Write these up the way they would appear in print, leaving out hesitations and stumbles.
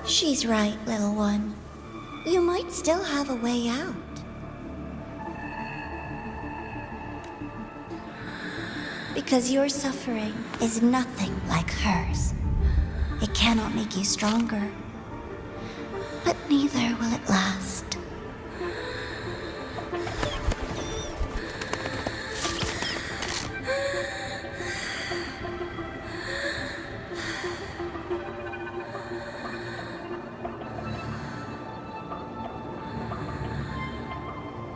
She's right, little one. You might still have a way out. Because your suffering is nothing like hers. It cannot make you stronger, but neither will it last.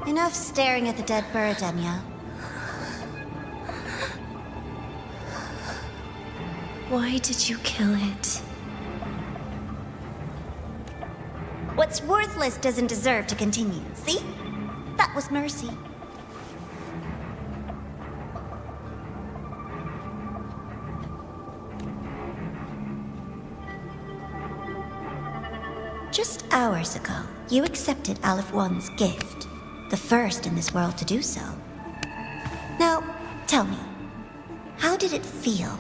Enough staring at the dead bird, Enya. Why did you kill it? What's worthless doesn't deserve to continue, see? That was mercy. Just hours ago, you accepted Aleph One's gift. The first in this world to do so. Now, tell me, how did it feel?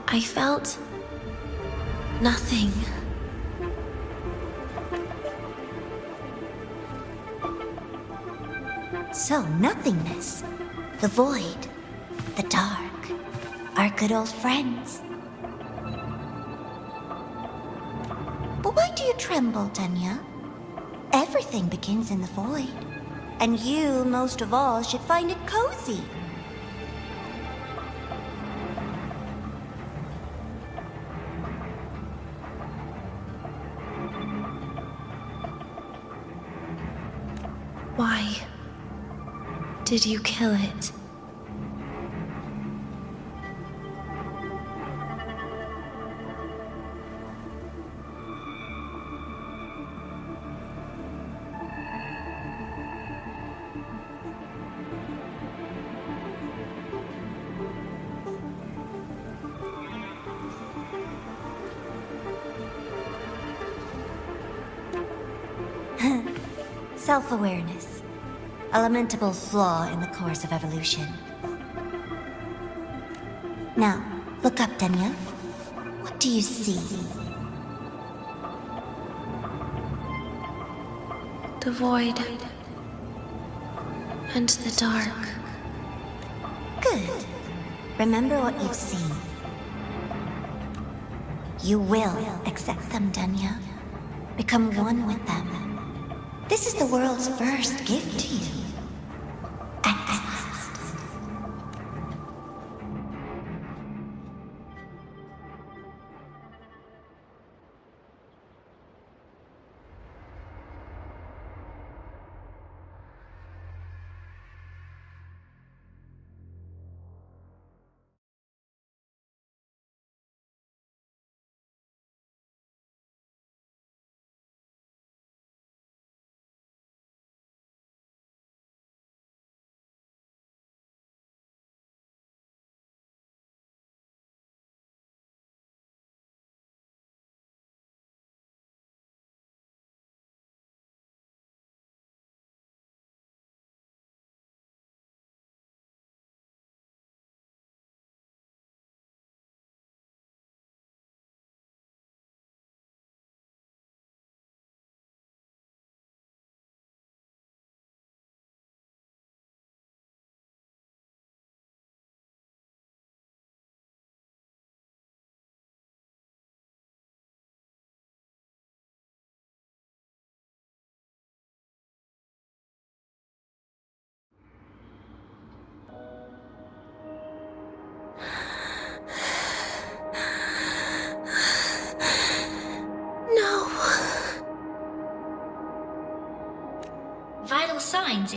I felt nothing. So, nothingness, the void, the dark, our good old friends. But why do you tremble, Enya? Everything begins in the void. And you, most of all, should find it cozy. Why did you kill it? Self-awareness. A lamentable flaw in the course of evolution. Now, look up, Enya. What do you see? The void and the dark. Good. Remember what you've seen. You will accept them, Enya. Become one with them. This is the world's first gift to you.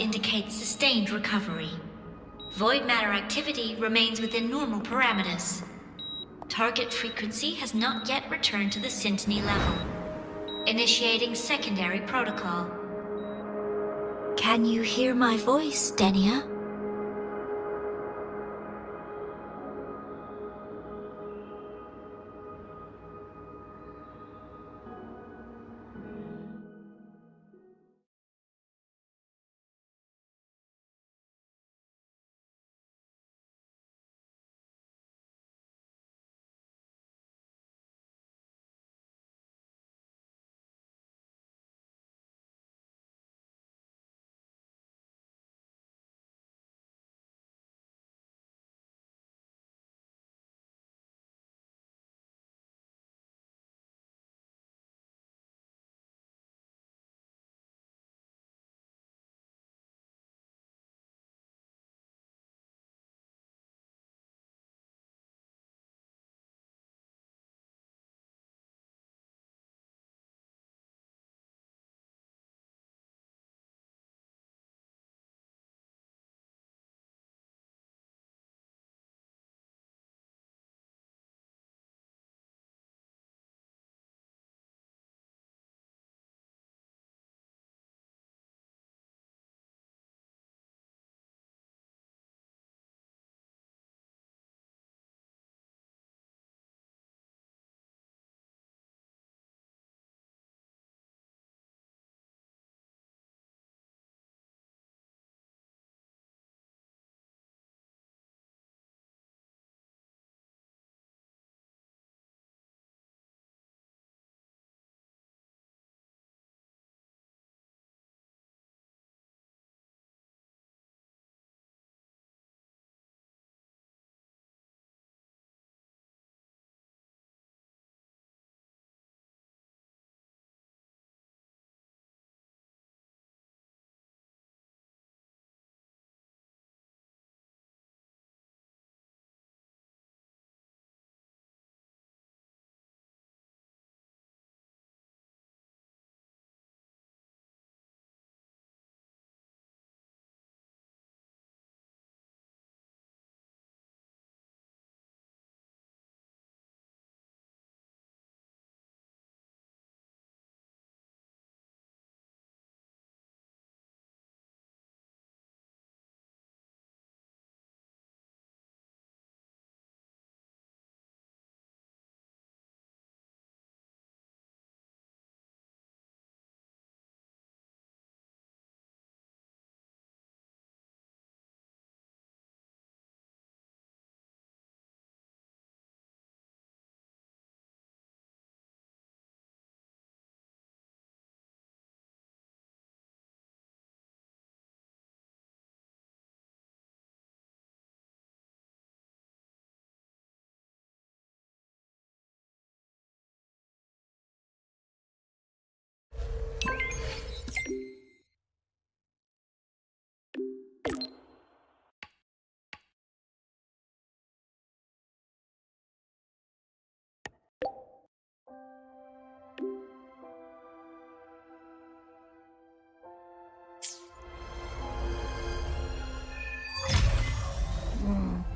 indicate sustained recovery. Void matter activity remains within normal parameters. Target frequency has not yet returned to the Syntony level. Initiating secondary protocol. Can you hear my voice, Denia?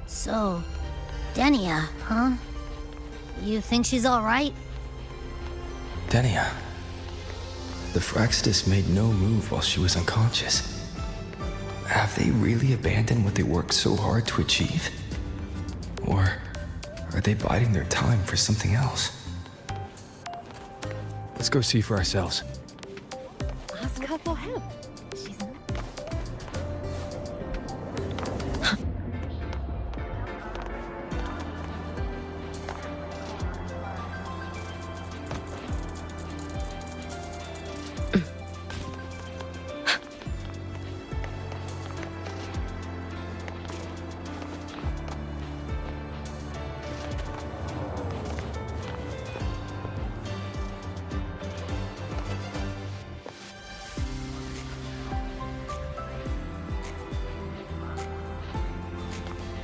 So, Denia, huh? You think she's alright? Denia. The Fraxidus made no move while she was unconscious. Have they really abandoned what they worked so hard to achieve? Or are they biding their time for something else? Let's go see for ourselves. Ask her for help. She's not...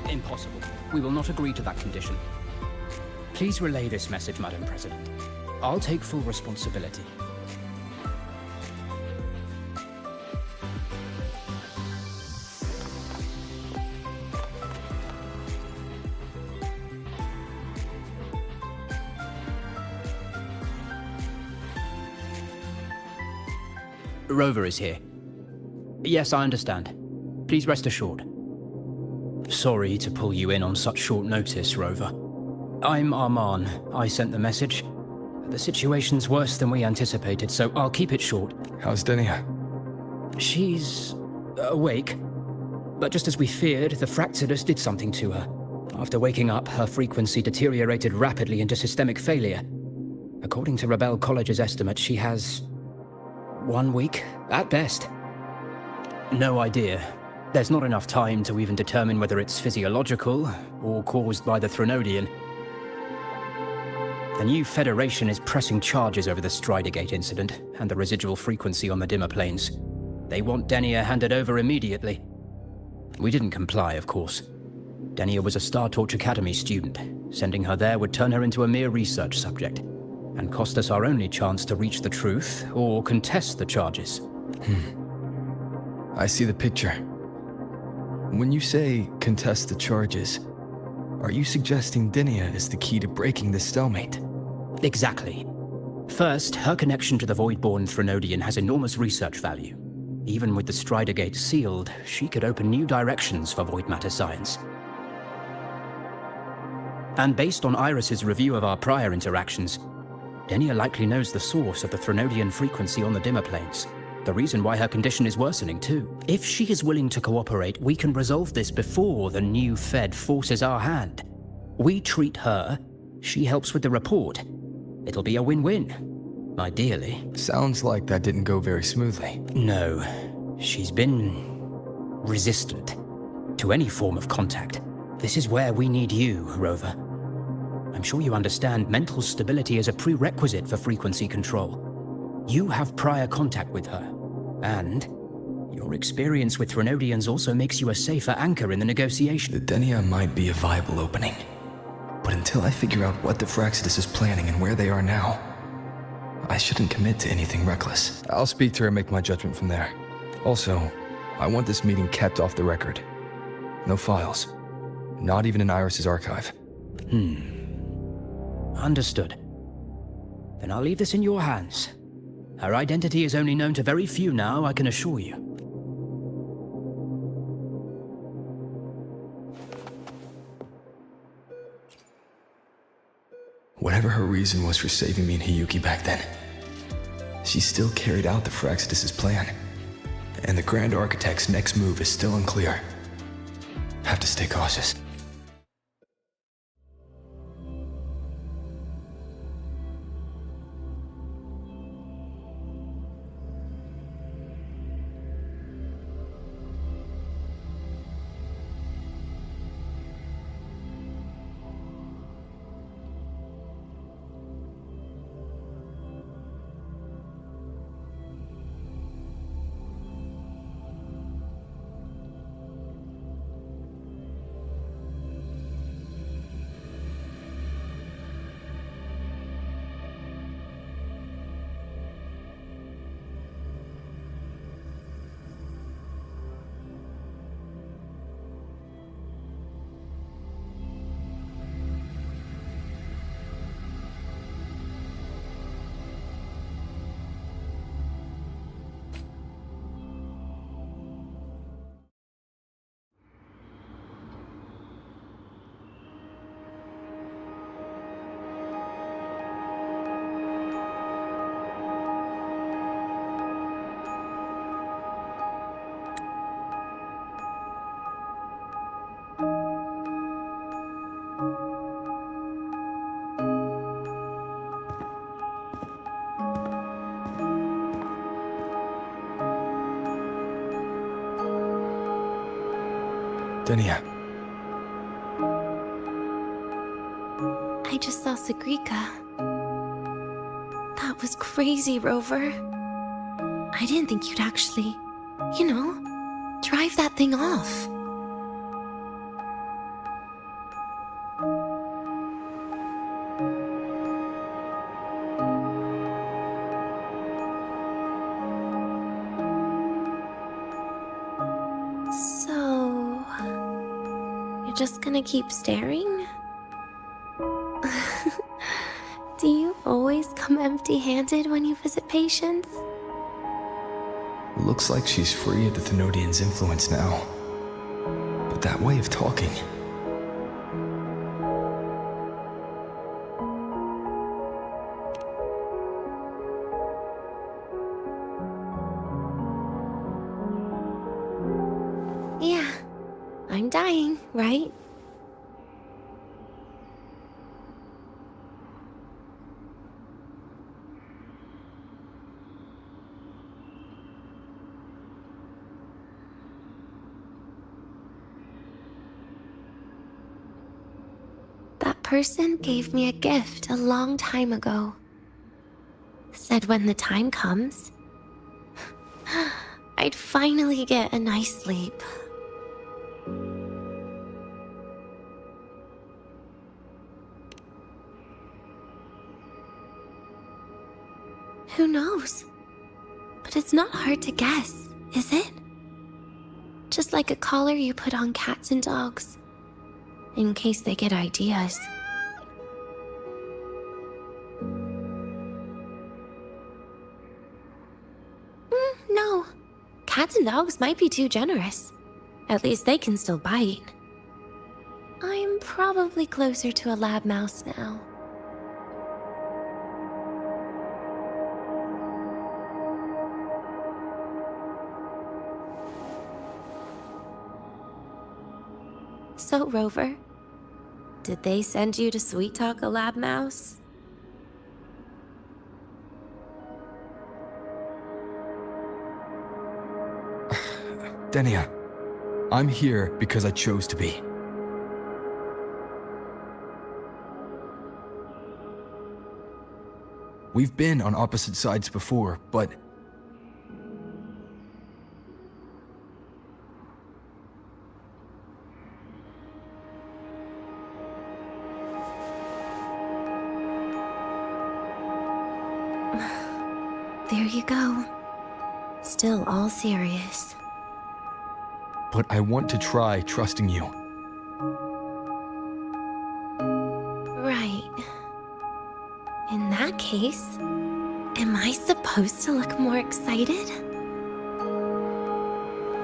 Impossible. We will not agree to that condition. Please relay this message, Madam President. I'll take full responsibility. Rover is here. Yes, I understand. Please rest assured. Sorry to pull you in on such short notice, Rover. I'm Arman. I sent the message. The situation's worse than we anticipated, so I'll keep it short. How's Denia? She's awake. But just as we feared, the Fractsidus did something to her. After waking up, her frequency deteriorated rapidly into systemic failure. According to Rebel College's estimate, she has 1 week, at best. No idea. There's not enough time to even determine whether it's physiological or caused by the Threnodian. The new Federation is pressing charges over the Stridergate incident and the residual frequency on the dimmer planes. They want Denia handed over immediately. We didn't comply, of course. Denia was a Star Torch Academy student. Sending her there would turn her into a mere research subject, and cost us our only chance to reach the truth or contest the charges. I see the picture. When you say contest the charges, are you suggesting Denia is the key to breaking this stalemate? Exactly. First, her connection to the Voidborn Threnodian has enormous research value. Even with the Stridergate sealed, she could open new directions for void matter science. And based on Iris's review of our prior interactions, Denia likely knows the source of the Threnodian frequency on the dimmer planes. The reason why her condition is worsening, too. If she is willing to cooperate, we can resolve this before the new Fed forces our hand. We treat her, she helps with the report. It'll be a win-win, ideally. Sounds like that didn't go very smoothly. No, she's been resistant to any form of contact. This is where we need you, Rover. I'm sure you understand mental stability is a prerequisite for frequency control. You have prior contact with her, and your experience with Threnodians also makes you a safer anchor in the negotiation. The Denia might be a viable opening, but until I figure out what the Fractsidus is planning and where they are now, I shouldn't commit to anything reckless. I'll speak to her and make my judgment from there. Also, I want this meeting kept off the record. No files. Not even in Iris's archive. Understood. Then I'll leave this in your hands. Her identity is only known to very few now, I can assure you. Whatever her reason was for saving me and Hiyuki back then, she still carried out the Fractsidus' plan. And the Grand Architect's next move is still unclear. Have to stay cautious. Denia. I just saw Sagrika. That was crazy, Rover. I didn't think you'd actually, drive that thing off. So, you're just gonna keep staring? Do you always come empty-handed when you visit patients? Looks like she's free of the Thenodian's influence now. But that way of talking... Yeah, I'm dying, right? That person gave me a gift a long time ago. Said when the time comes, I'd finally get a nice sleep. Who knows? But it's not hard to guess, is it? Just like a collar you put on cats and dogs, in case they get ideas. No. Cats and dogs might be too generous. At least they can still bite. I'm probably closer to a lab mouse now. So, Rover, did they send you to sweet talk a lab mouse? Denia, I'm here because I chose to be. We've been on opposite sides before, but... There you go. Still all serious. But I want to try trusting you. Right. In that case, am I supposed to look more excited?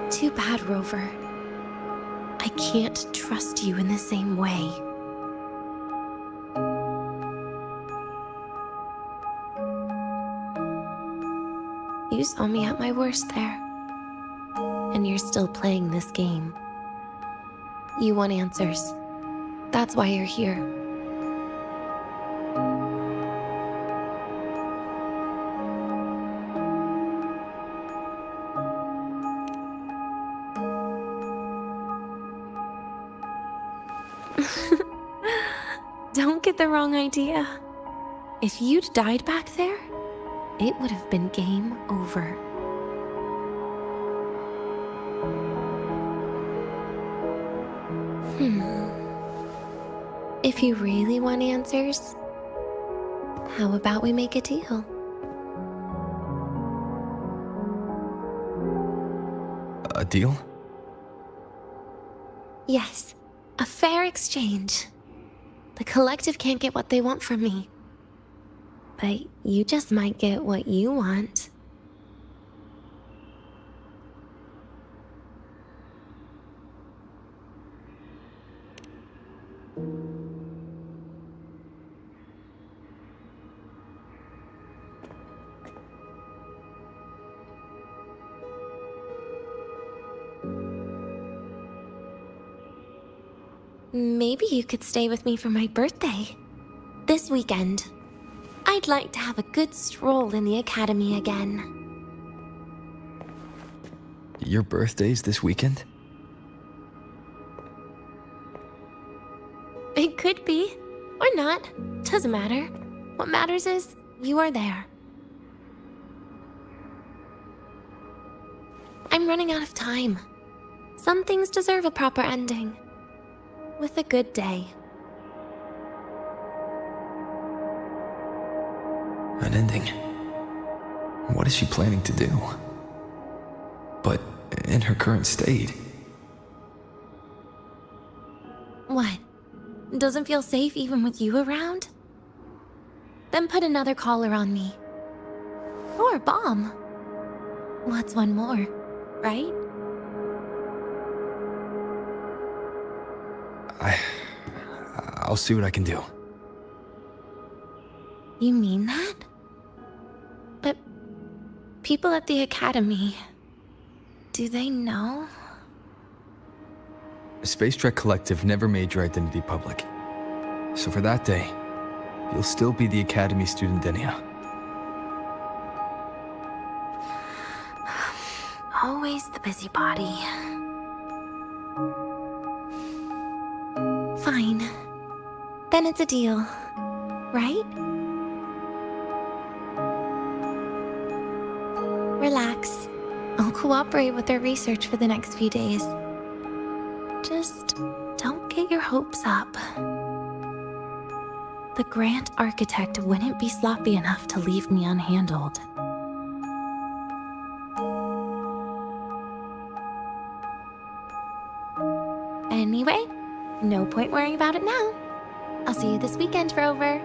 Too bad, Rover. I can't trust you in the same way. You saw me at my worst there. And you're still playing this game. You want answers. That's why you're here. Don't get the wrong idea. If you'd died back there, it would have been game over. If you really want answers, how about we make a deal? A deal? Yes, a fair exchange. The collective can't get what they want from me. But you just might get what you want. Maybe you could stay with me for my birthday. This weekend. I'd like to have a good stroll in the academy again. Your birthday's this weekend? It could be, or not. Doesn't matter. What matters is you are there. I'm running out of time. Some things deserve a proper ending. With a good day. An ending? What is she planning to do? But in her current state... What? Doesn't feel safe even with you around? Then put another collar on me. Or a bomb. What's one more, right? I'll see what I can do. You mean that? But people at the Academy, do they know? Space Trek Collective never made your identity public. So for that day, you'll still be the Academy student Denia. Always the busybody. Fine. Then it's a deal, right? Relax. I'll cooperate with their research for the next few days. Just don't get your hopes up. The Grant Architect wouldn't be sloppy enough to leave me unhandled. Anyway, no point worrying about it now. I'll see you this weekend, Rover.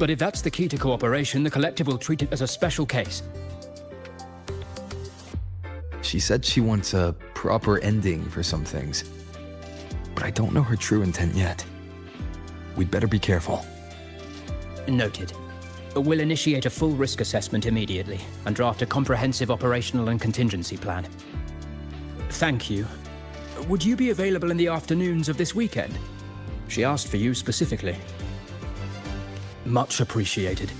But if that's the key to cooperation, the Collective will treat it as a special case. She said she wants a proper ending for some things, but I don't know her true intent yet. We'd better be careful. Noted. We'll initiate a full risk assessment immediately and draft a comprehensive operational and contingency plan. Thank you. Would you be available in the afternoons of this weekend? She asked for you specifically. Much appreciated.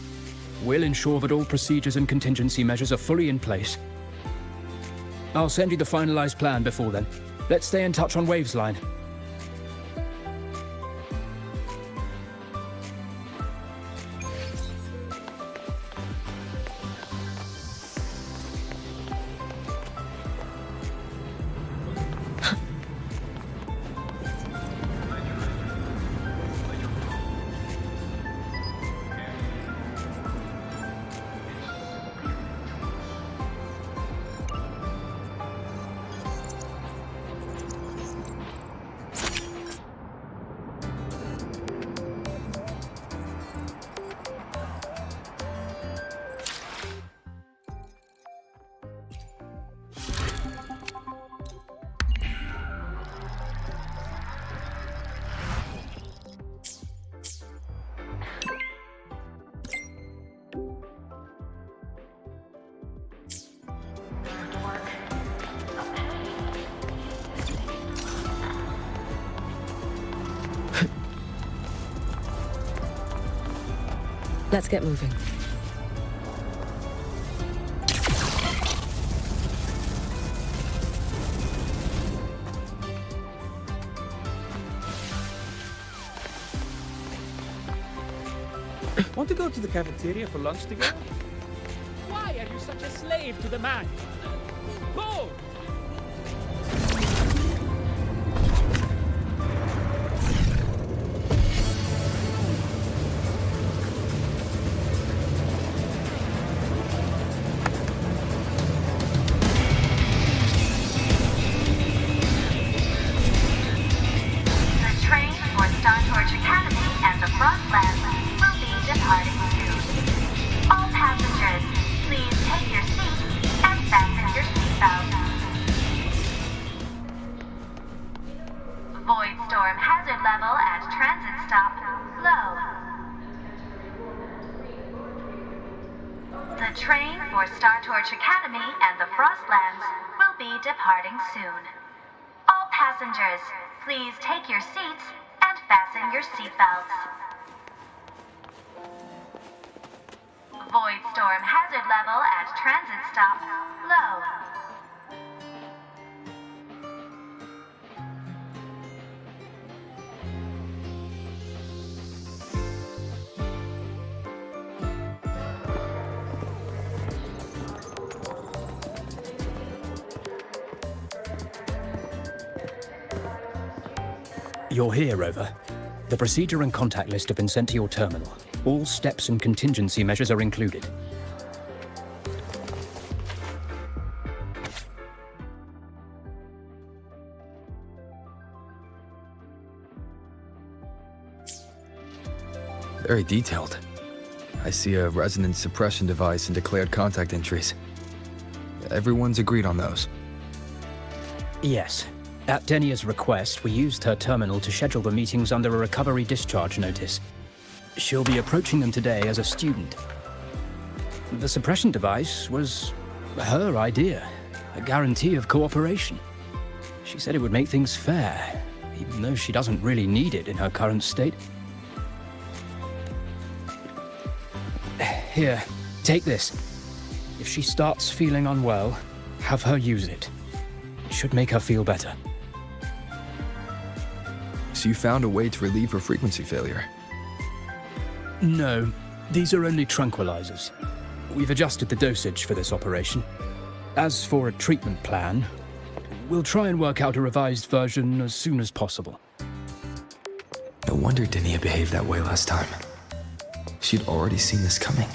We'll ensure that all procedures and contingency measures are fully in place. I'll send you the finalized plan before then. Let's stay in touch on Waves line. Let's get moving. Want to go to the cafeteria for lunch together? Why are you such a slave to the man? Go! Soon. All passengers, please take your seats and fasten your seatbelts. Void storm hazard level at transit stop low. You're here, Rover. The procedure and contact list have been sent to your terminal. All steps and contingency measures are included. Very detailed. I see a resonance suppression device and declared contact entries. Everyone's agreed on those. Yes. At Denia's request, we used her terminal to schedule the meetings under a recovery discharge notice. She'll be approaching them today as a student. The suppression device was her idea, a guarantee of cooperation. She said it would make things fair, even though she doesn't really need it in her current state. Here, take this. If she starts feeling unwell, have her use it. It should make her feel better. So you found a way to relieve her frequency failure? No, these are only tranquilizers. We've adjusted the dosage for this operation. As for a treatment plan, we'll try and work out a revised version as soon as possible. No wonder Denia behaved that way last time. She'd already seen this coming.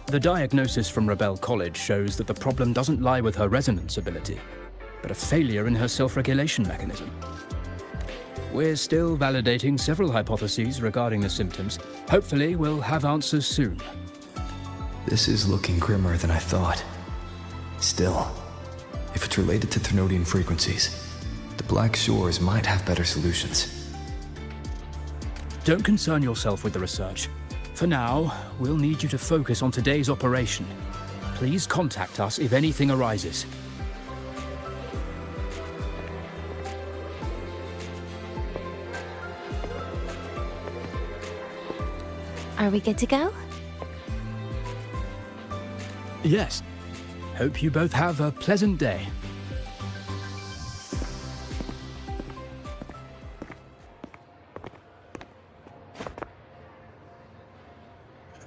The diagnosis from Rebel College shows that the problem doesn't lie with her resonance ability, but a failure in her self-regulation mechanism. We're still validating several hypotheses regarding the symptoms. Hopefully, we'll have answers soon. This is looking grimmer than I thought. Still, if it's related to Thernoidian frequencies, the Black Shores might have better solutions. Don't concern yourself with the research. For now, we'll need you to focus on today's operation. Please contact us if anything arises. Are we good to go? Yes. Hope you both have a pleasant day.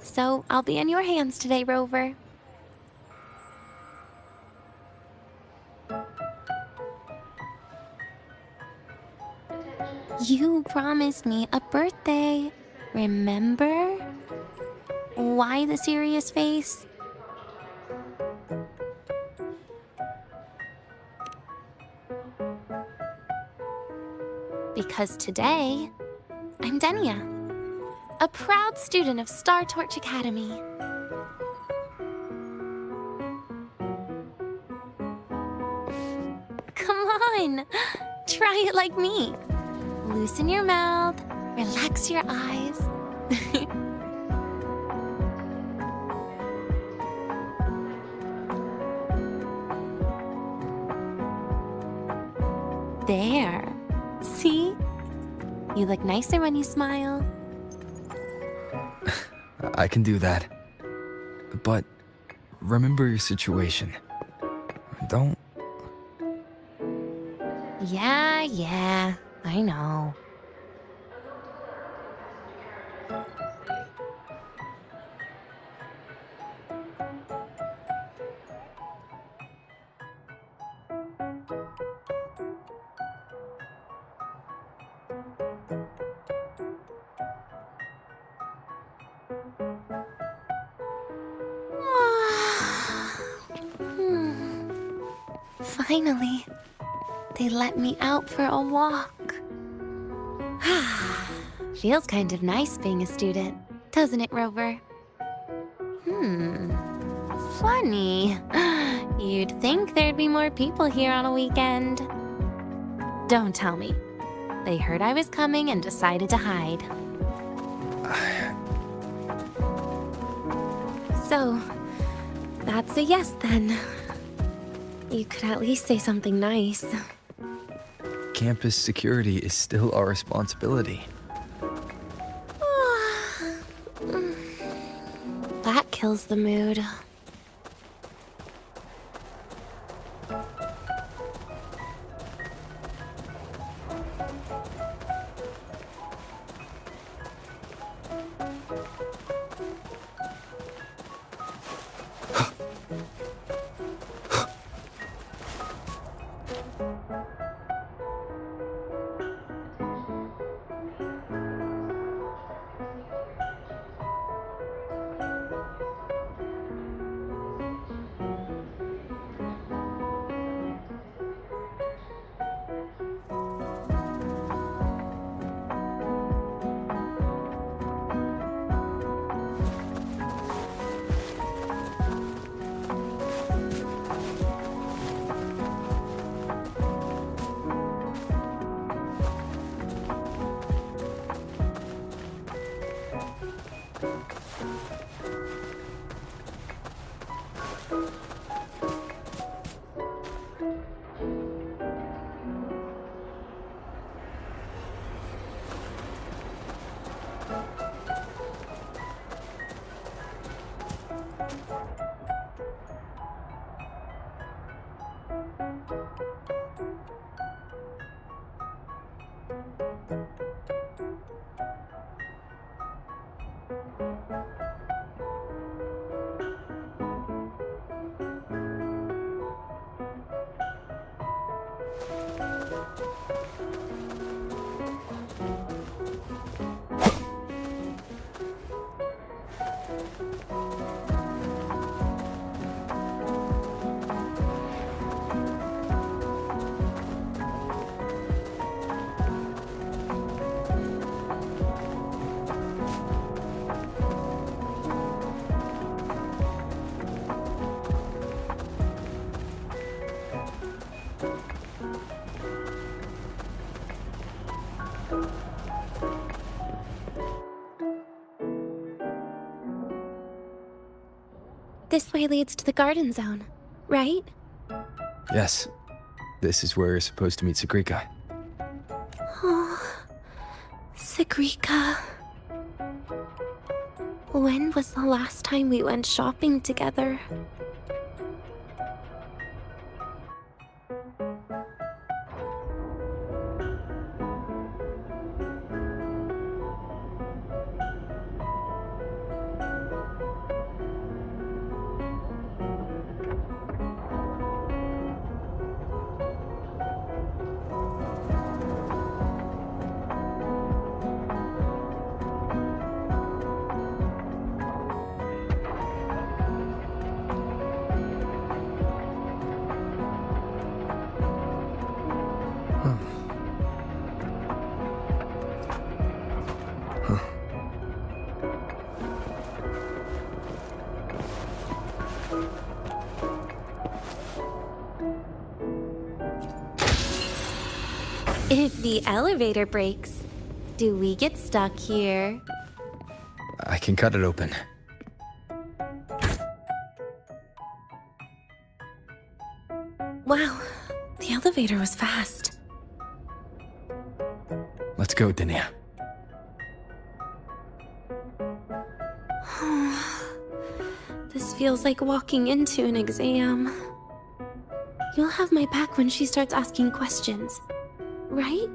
So, I'll be in your hands today, Rover. You promised me a birthday, remember? Why the serious face? Because today, I'm Denia, a proud student of Star Torch Academy. Come on, try it like me. Loosen your mouth, relax your eyes. There. See? You look nicer when you smile. I can do that. But remember your situation. Don't... Yeah, I know. Finally, they let me out for a walk. Feels kind of nice being a student, doesn't it, Rover? Funny. You'd think there'd be more people here on a weekend. Don't tell me. They heard I was coming and decided to hide. So, that's a yes then. You could at least say something nice. Campus security is still our responsibility. That kills the mood. This way leads to the garden zone, right? Yes. This is where you're supposed to meet Sagrika. Oh, Sagrika. When was the last time we went shopping together? If the elevator breaks, do we get stuck here? I can cut it open. Wow, the elevator was fast. Let's go, Denia. This feels like walking into an exam. You'll have my back when she starts asking questions, right?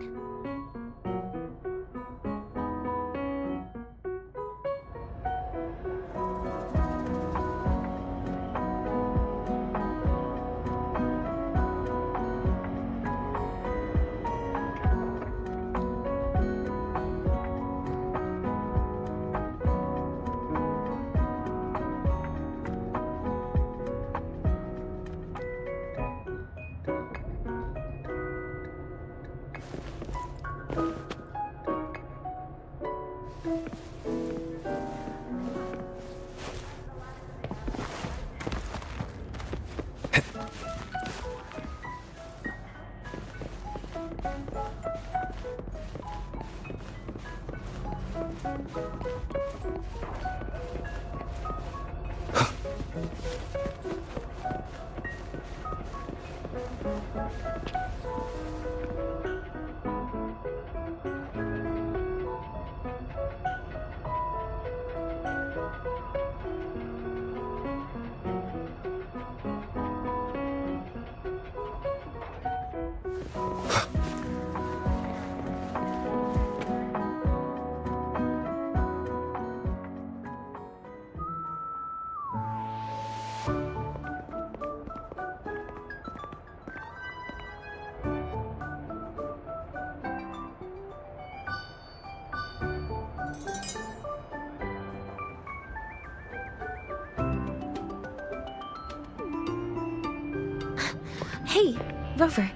Hey, Rover.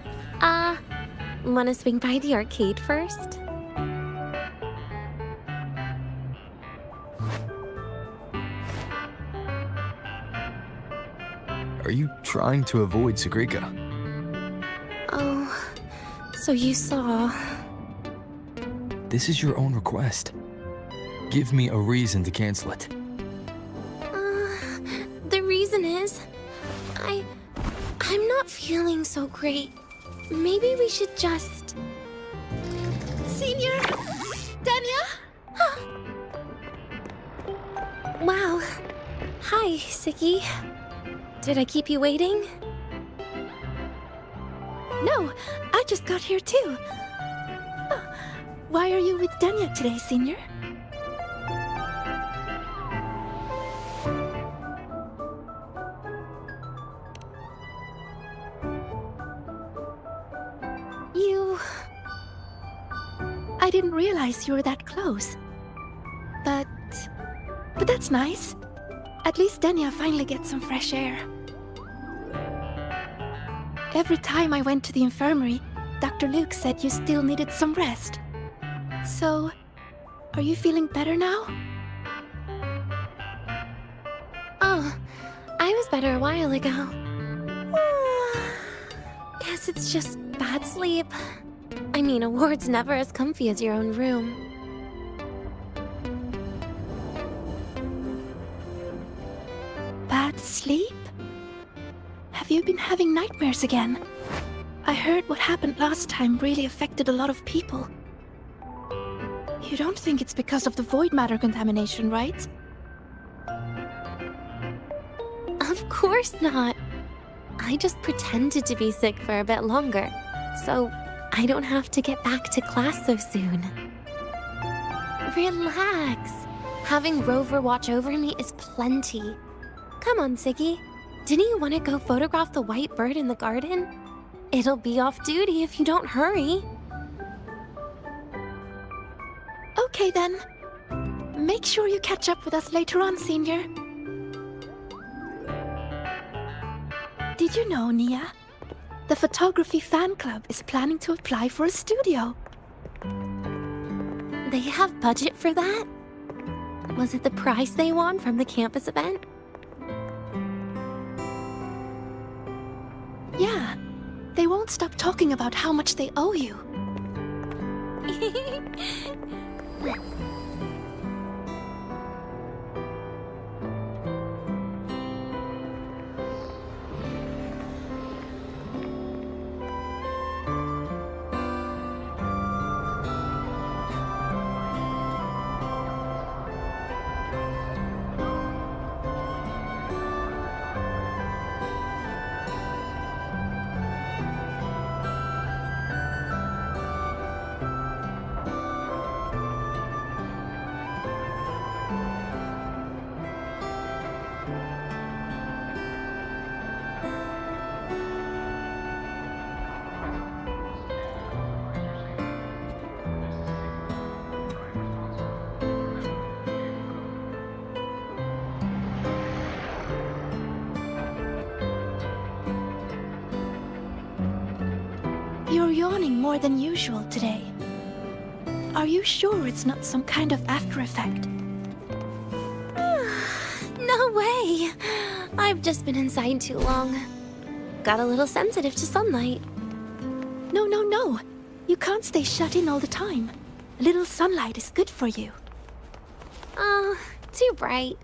Wanna swing by the arcade first? Are you trying to avoid Sagrika? Oh, so you saw... This is your own request. Give me a reason to cancel it. The reason is... I'm not feeling so great. Maybe we should just... Senior? Dania? Wow. Hi, Siki. Did I keep you waiting? No, I just got here too. Why are you with Dania today, Senior? I didn't realize you were that close. But that's nice. At least Dania finally gets some fresh air. Every time I went to the infirmary, Dr. Luke said you still needed some rest. So, are you feeling better now? Oh, I was better a while ago. Guess it's just bad sleep. I mean, a ward's never as comfy as your own room. Bad Sleep? Have you been having nightmares again? I heard what happened last time really affected a lot of people. You don't think it's because of the void matter contamination, right? Of course not. I just pretended to be sick for a bit longer, so I don't have to get back to class so soon. Relax. Having Rover watch over me is plenty. Come on, Siggy. Didn't you want to go photograph the white bird in the garden? It'll be off duty if you don't hurry. Okay then. Make sure you catch up with us later on, Senior. Did you know, Nia? The photography fan club is planning to apply for a studio. They have budget for that? Was it the prize they won from the campus event? Yeah. They won't stop talking about how much they owe you. You're yawning more than usual today. Are you sure it's not some kind of after effect? No way! I've just been inside too long. Got a little sensitive to sunlight. No. You can't stay shut in all the time. A little sunlight is good for you. Oh, too bright.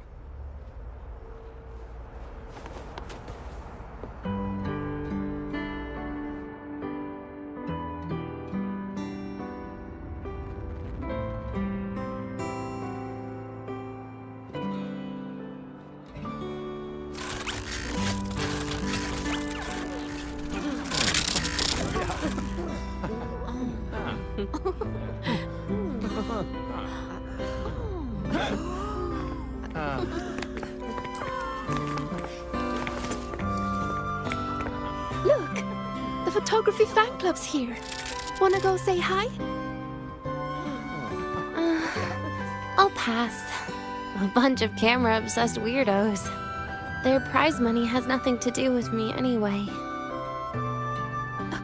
Look! The photography fan club's here. Wanna go say hi? I'll pass. A bunch of camera-obsessed weirdos. Their prize money has nothing to do with me anyway.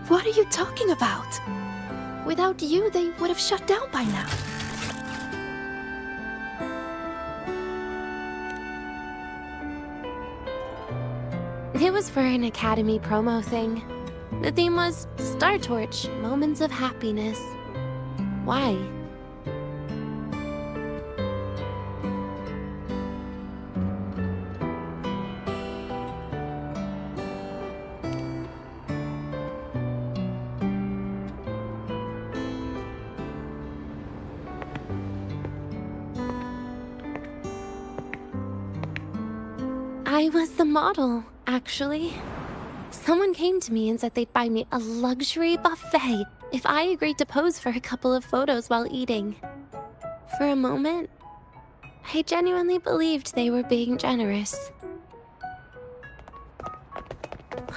What are you talking about? Without you, they would have shut down by now. It was for an Academy promo thing. The theme was Star Torch, Moments of Happiness. Why? I was the model, actually. Someone came to me and said they'd buy me a luxury buffet if I agreed to pose for a couple of photos while eating. For a moment, I genuinely believed they were being generous.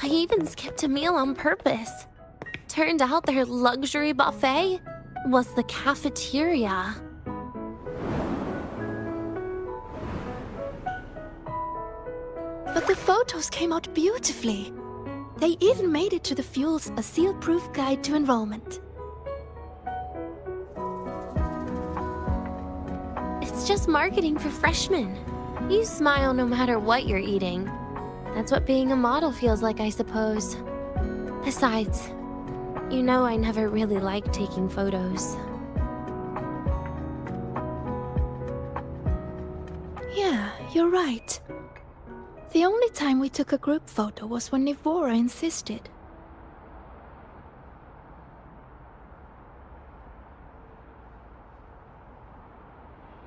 I even skipped a meal on purpose. Turned out their luxury buffet was the cafeteria. But the photos came out beautifully. They even made it to the Fuel's A Seal-Proof Guide to Enrollment. It's just marketing for freshmen. You smile no matter what you're eating. That's what being a model feels like, I suppose. Besides, you know I never really liked taking photos. Yeah, you're right. The only time we took a group photo was when Nivora insisted.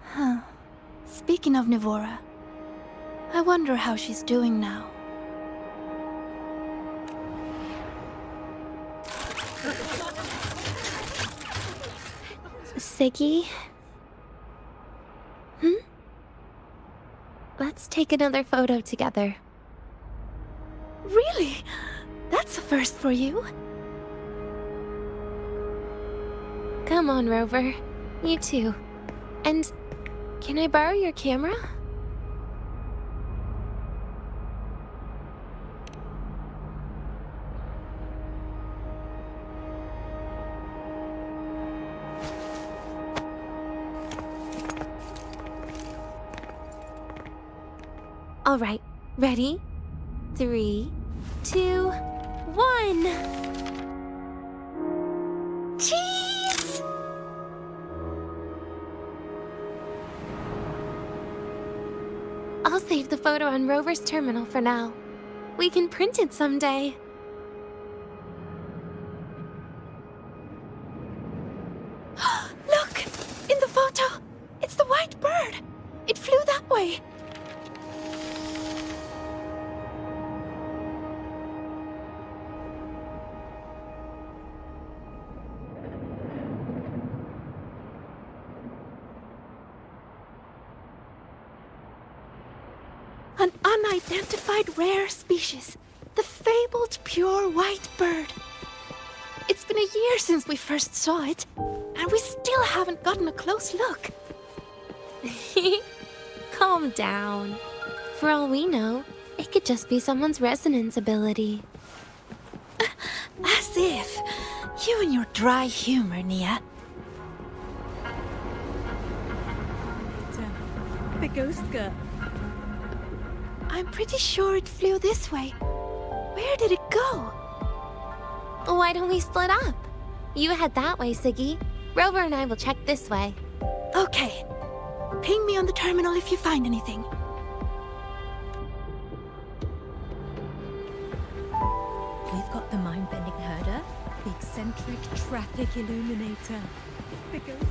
Huh. Speaking of Nivora, I wonder how she's doing now. Siggy? Let's take another photo together. Really? That's a first for you. Come on, Rover. You too. And can I borrow your camera? All right, ready? 3, 2, 1. Cheese! I'll save the photo on Rover's terminal for now. We can print it someday. Look! In the photo! It's the white bird! It flew that way! An unidentified rare species. The fabled pure white bird. It's been a year since we first saw it, and we still haven't gotten a close look. Calm down. For all we know, it could just be someone's resonance ability. As if. You and your dry humor, Nia. The ghost girl. I'm pretty sure it flew this way. Where did it go? Why don't we split up? You head that way, Siggy. Rover and I will check this way. Okay. Ping me on the terminal if you find anything. We've got the mind-bending herder, the eccentric traffic illuminator, the ghost.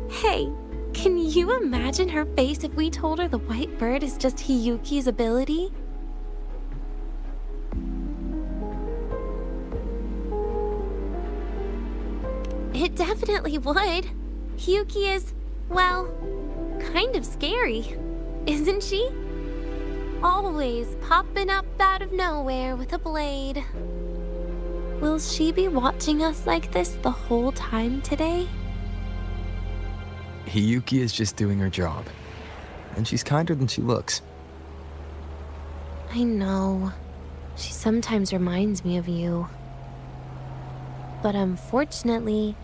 Hey, can you imagine her face if we told her the white bird is just Hiyuki's ability? It definitely would. Hiyuki is, well, kind of scary, isn't she? Always popping up out of nowhere with a blade. Will she be watching us like this the whole time today? Hiyuki is just doing her job. And she's kinder than she looks. I know. She sometimes reminds me of you. But unfortunately,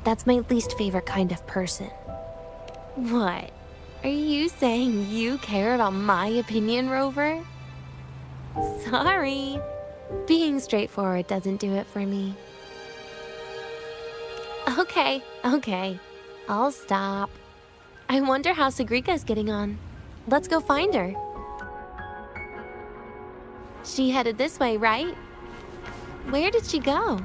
that's my least favorite kind of person. What? Are you saying you care about my opinion, Rover? Sorry. Being straightforward doesn't do it for me. Okay. I'll stop. I wonder how Sagrika's getting on. Let's go find her. She headed this way, right? Where did she go?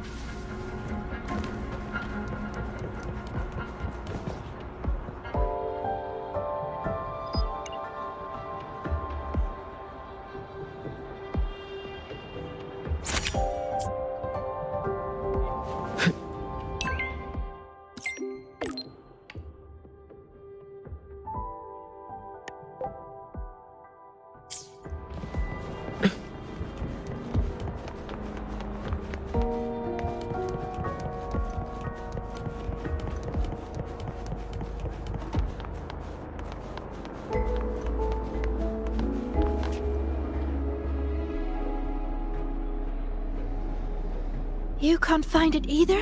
You can't find it either?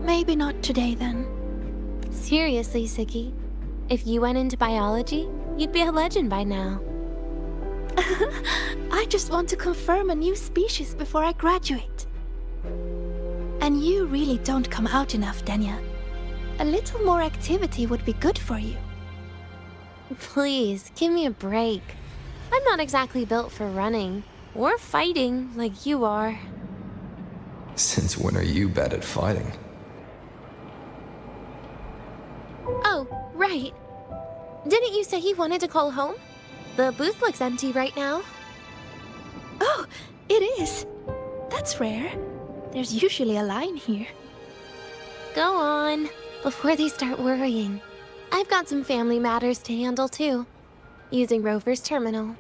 Maybe not today then. Seriously, Siggy. If you went into biology, you'd be a legend by now. I just want to confirm a new species before I graduate. And you really don't come out enough, Denya. A little more activity would be good for you. Please, give me a break. I'm not exactly built for running or fighting like you are. Since when are you bad at fighting? Oh, right. Didn't you say you wanted to call home? The booth looks empty right now. Oh, it is. That's rare. There's usually a line here. Go on, before they start worrying. I've got some family matters to handle too, using Rover's terminal.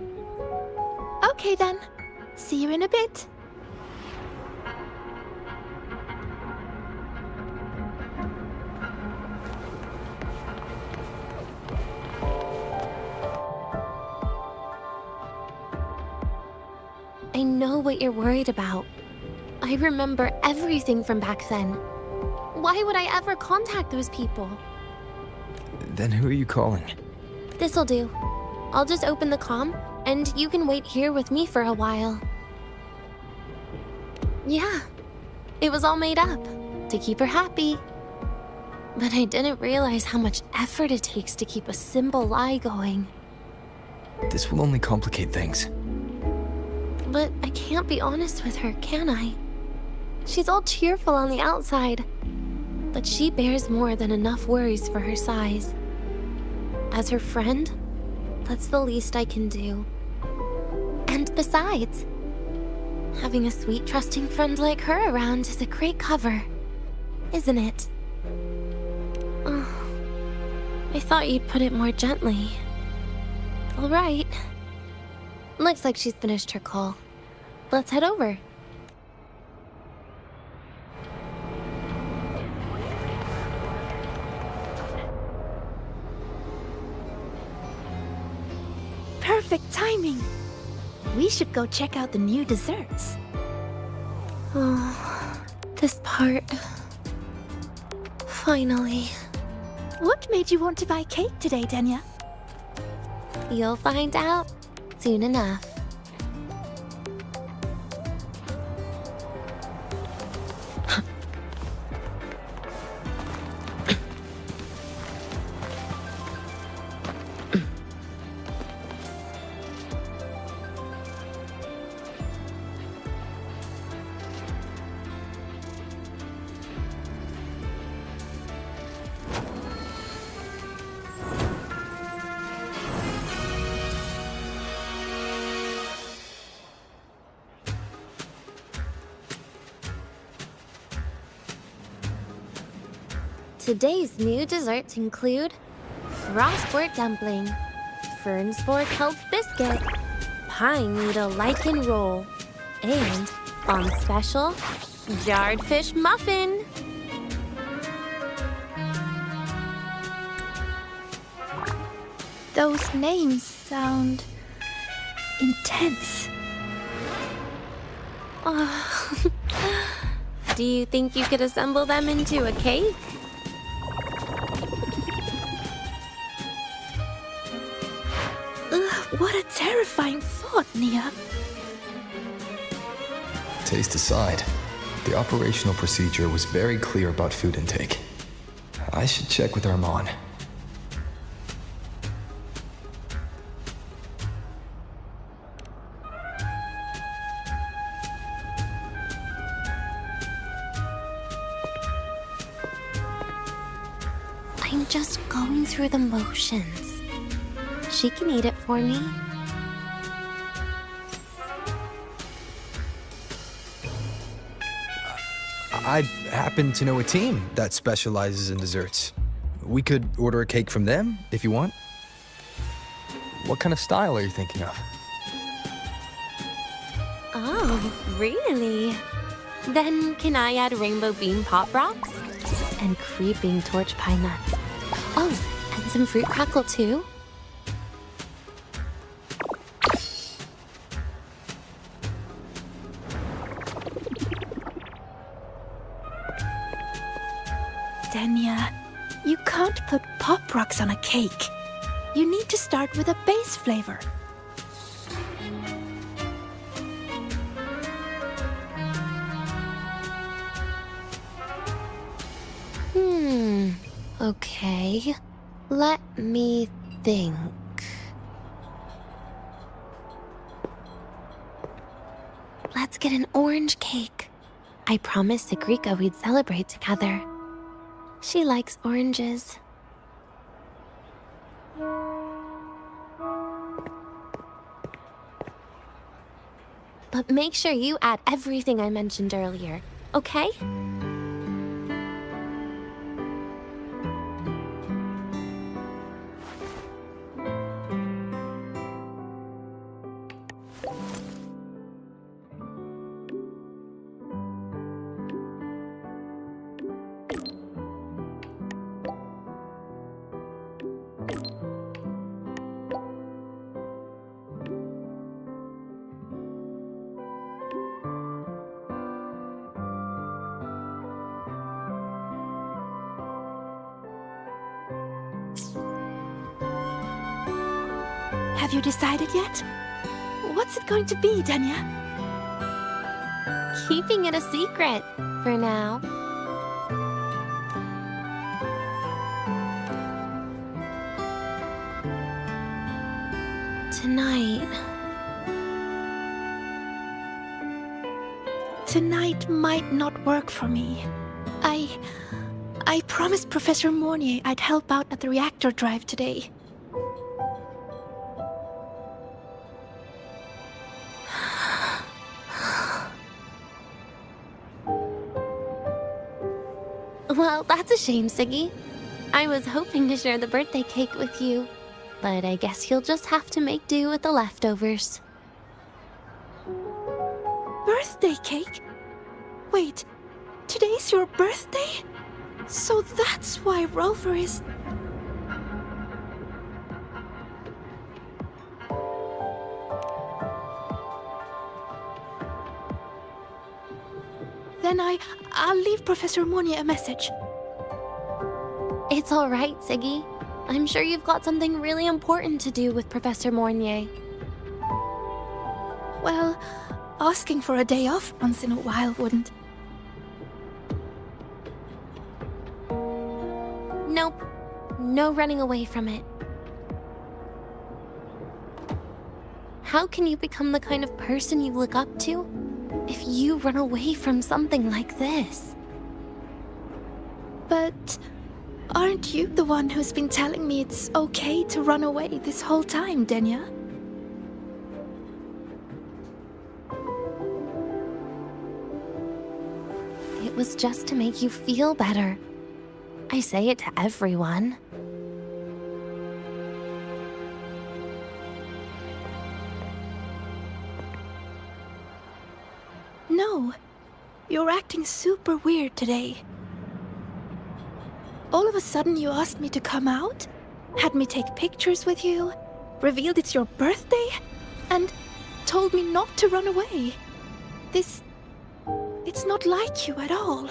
Okay then. See you in a bit. I know what you're worried about. I remember everything from back then. Why would I ever contact those people? Then who are you calling? This'll do. I'll just open the comm, and you can wait here with me for a while. Yeah, it was all made up, to keep her happy. But I didn't realize how much effort it takes to keep a simple lie going. This will only complicate things. But I can't be honest with her, can I? She's all cheerful on the outside, but she bears more than enough worries for her size. As her friend, that's the least I can do. And besides, having a sweet, trusting friend like her around is a great cover, isn't it? Oh, I thought you'd put it more gently. All right. Looks like she's finished her call. Let's head over. Perfect timing. We should go check out the new desserts. Oh, this part. Finally. What made you want to buy cake today, Denya? You'll find out soon enough. Today's new desserts include Frostwort Dumpling, Fernspore Kelp Biscuit, Pine Needle Lichen Roll, and, on special, Jarred Fish Muffin. Those names sound intense. Oh. Do you think you could assemble them into a cake? What a terrifying thought, Nia. Taste aside, the operational procedure was very clear about food intake. I should check with Armand. I'm just going through the motions. She can eat it for me. I happen to know a team that specializes in desserts. We could order a cake from them if you want. What kind of style are you thinking of? Oh, really? Then can I add rainbow bean pop rocks? And creeping torch pine nuts. Oh, and some fruit crackle too? Denya, you can't put pop rocks on a cake. You need to start with a base flavor. Okay, let me think. Let's get an orange cake. I promised Sigrika we'd celebrate together. She likes oranges. But make sure you add everything I mentioned earlier, okay? Have you decided yet? What's it going to be, Danya? Keeping it a secret for now. Tonight might not work for me. I promised Professor Mornier I'd help out at the reactor drive today. Well, that's a shame, Siggy. I was hoping to share the birthday cake with you, but I guess you'll just have to make do with the leftovers. Birthday cake? Wait, today's your birthday? So that's why Rover is... Then I'll leave Professor Mornier a message. It's all right, Siggy. I'm sure you've got something really important to do with Professor Mornier. Well, asking for a day off once in a while wouldn't. Nope. No running away from it. How can you become the kind of person you look up to if you run away from something like this? But aren't you the one who's been telling me it's okay to run away this whole time, Denya? It was just to make you feel better. I say it to everyone. No, you're acting super weird today. All of a sudden you asked me to come out, had me take pictures with you, revealed it's your birthday, and told me not to run away. It's not like you at all.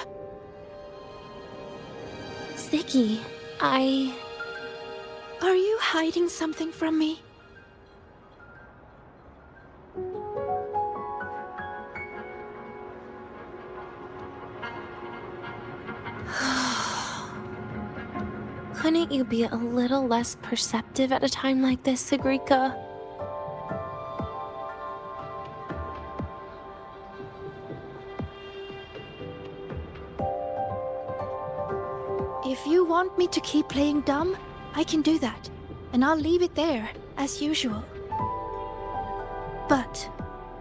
Siggy, Are you hiding something from me? Couldn't you be a little less perceptive at a time like this, Sigrika? If you want me to keep playing dumb, I can do that, and I'll leave it there, as usual. But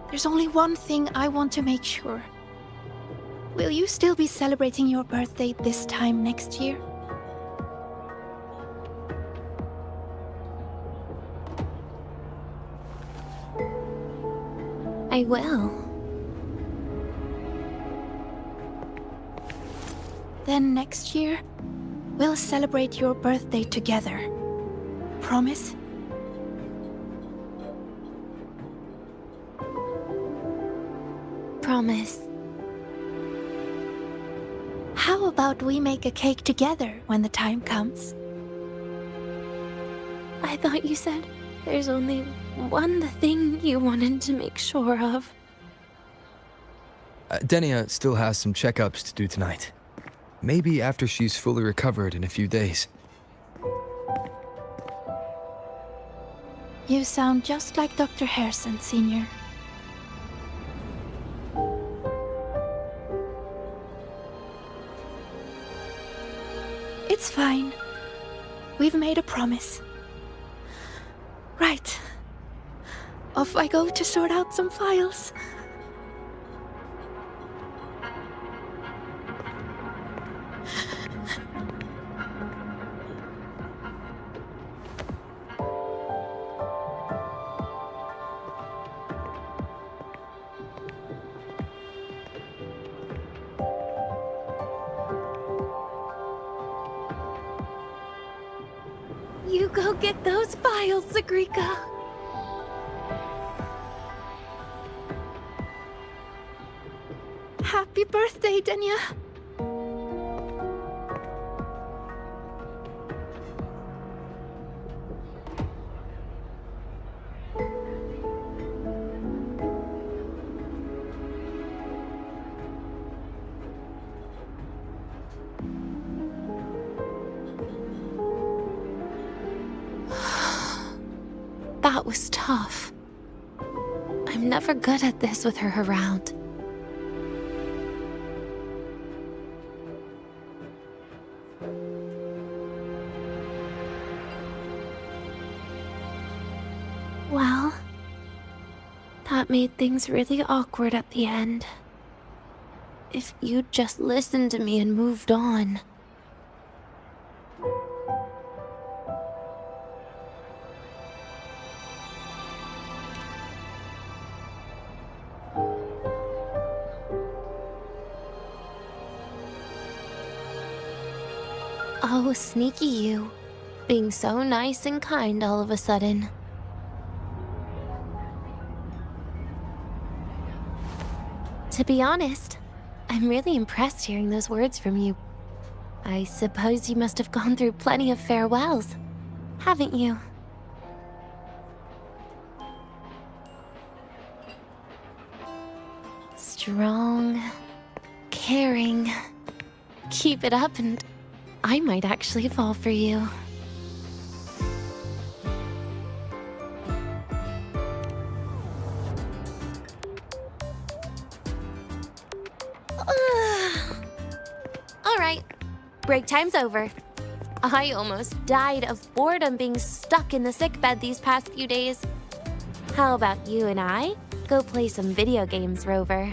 there's only one thing I want to make sure. Will you still be celebrating your birthday this time next year? I will. Then next year, we'll celebrate your birthday together. Promise? Promise. How about we make a cake together when the time comes? I thought you said there's only one thing you wanted to make sure of. Denia still has some checkups to do tonight. Maybe after she's fully recovered in a few days. You sound just like Dr. Harrison, Senior. It's fine. We've made a promise. Right. Off I go to sort out some files. You go get those files, Sagrika. Happy birthday, Denia. That was tough. I'm never good at this with her around. Well, that made things really awkward at the end. If you'd just listened to me and moved on. Oh, sneaky you. Being so nice and kind all of a sudden. To be honest, I'm really impressed hearing those words from you. I suppose you must have gone through plenty of farewells, haven't you? Strong, caring. Keep it up and I might actually fall for you. Alright, break time's over. I almost died of boredom being stuck in the sickbed these past few days. How about you and I go play some video games, Rover?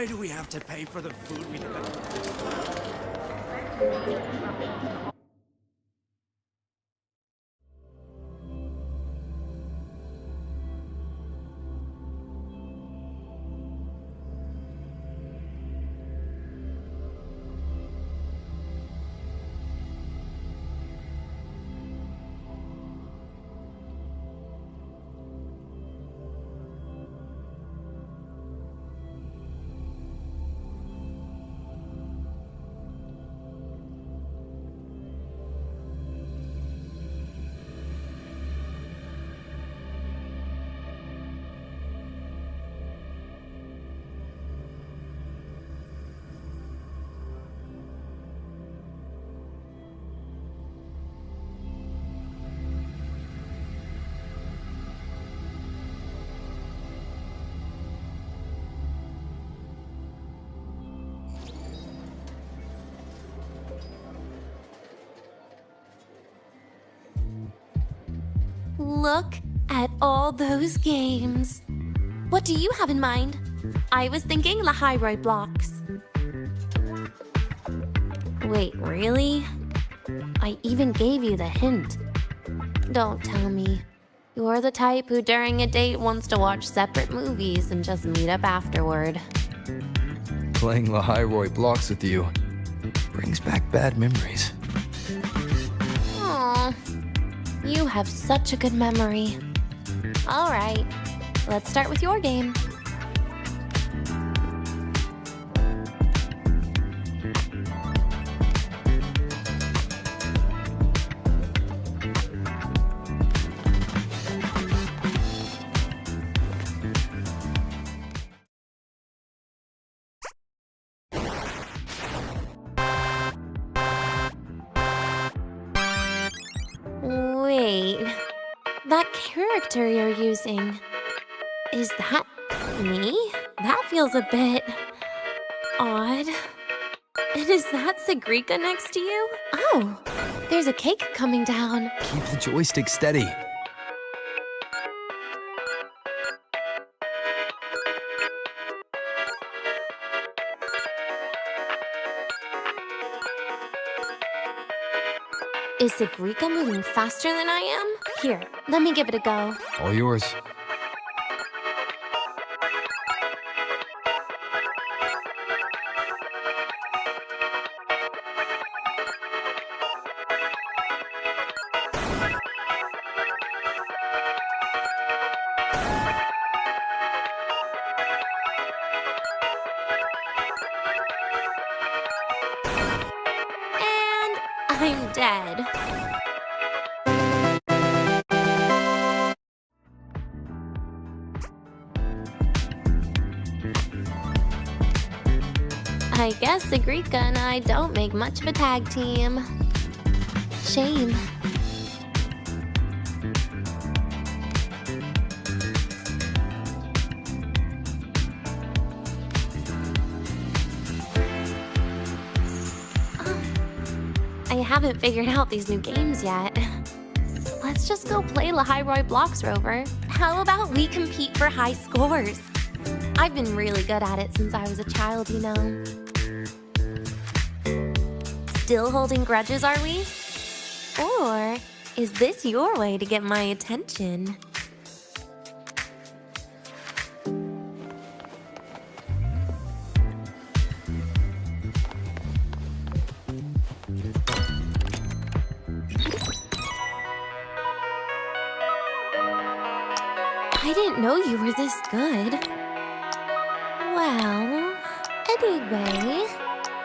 Why do we have to pay for the food we develop? Look at all those games. What do you have in mind? I was thinking Lahiroi blocks. Wait, really? I even gave you the hint. Don't tell me. You're the type who during a date wants to watch separate movies and just meet up afterward. Playing Lahiroi blocks with you brings back bad memories. Aw, you have such a good memory. All right, let's start with your game. Wait, that character you're using, is that me? That feels a bit odd. And is that Sigrika next to you? Oh, there's a cake coming down. Keep the joystick steady. Is Sigrika moving faster than I am? Here, let me give it a go. All yours. And I'm dead. I guess Sigrika and I don't make much of a tag team. Shame. I haven't figured out these new games yet. Let's just go play Lahairoi Blocks, Rover. How about we compete for high scores? I've been really good at it since I was a child, you know. Still holding grudges, are we? Or is this your way to get my attention? I didn't know you were this good. Well, anyway,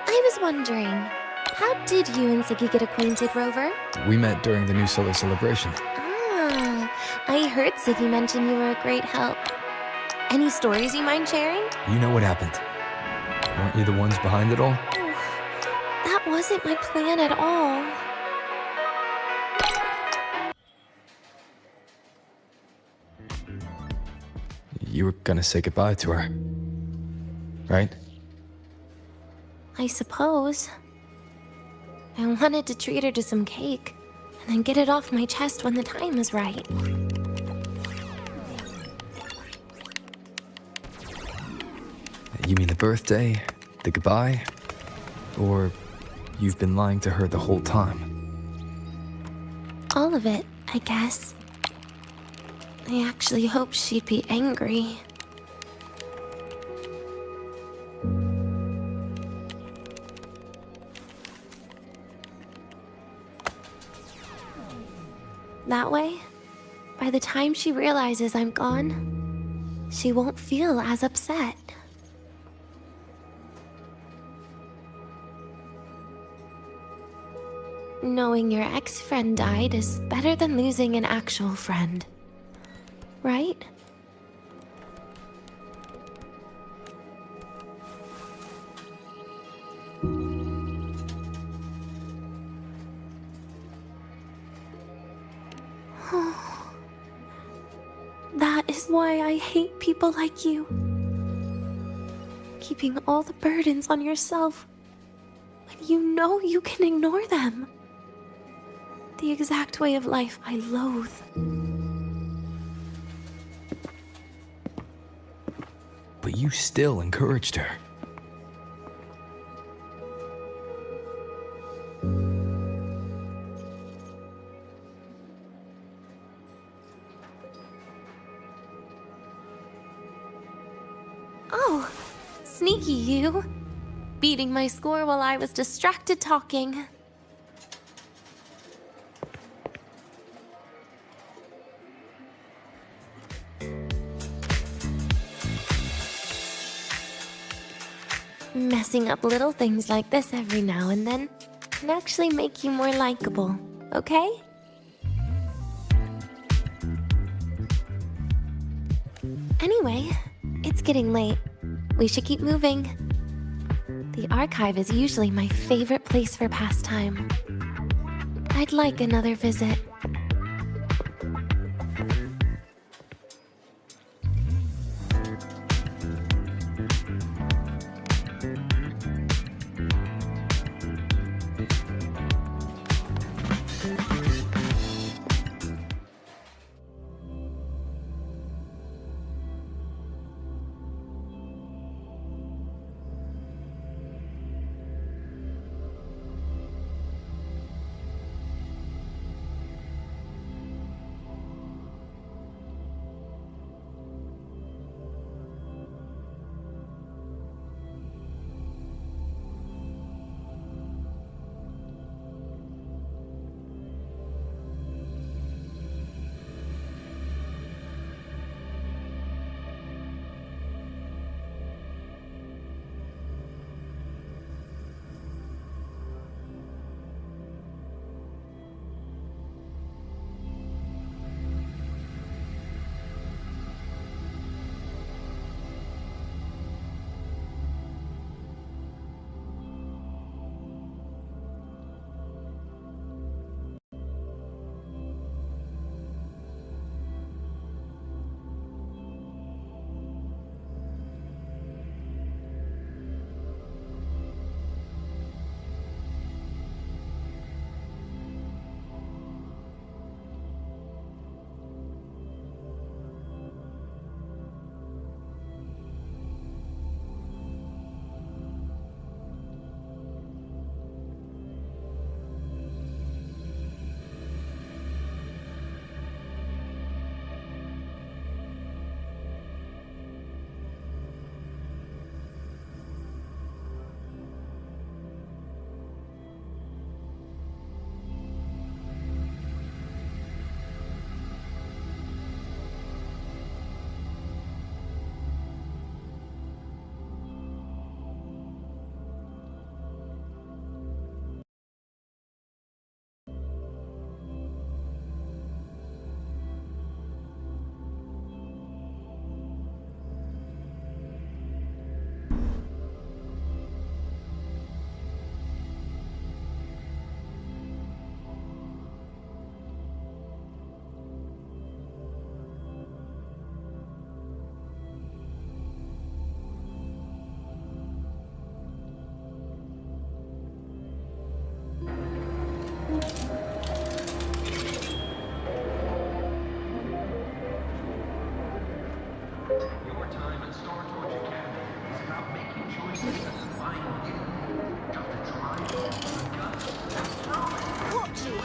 I was wondering, how did you and Siggy get acquainted, Rover? We met during the New Solar Celebration. Ah, I heard Siggy mention you were a great help. Any stories you mind sharing? You know what happened. Weren't you the ones behind it all? Oh, that wasn't my plan at all. You were gonna say goodbye to her, right? I suppose. I wanted to treat her to some cake, and then get it off my chest when the time is right. You mean the birthday, the goodbye, or you've been lying to her the whole time? All of it, I guess. I actually hoped she'd be angry. That way, by the time she realizes I'm gone, she won't feel as upset. Knowing your ex-friend died is better than losing an actual friend. Right? That is why I hate people like you. Keeping all the burdens on yourself when you know you can ignore them. The exact way of life I loathe. But you still encouraged her. Oh, sneaky you. Beating my score while I was distracted talking. Messing up little things like this every now and then can actually make you more likable, okay? Anyway, it's getting late. We should keep moving. The archive is usually my favorite place for pastime. I'd like another visit.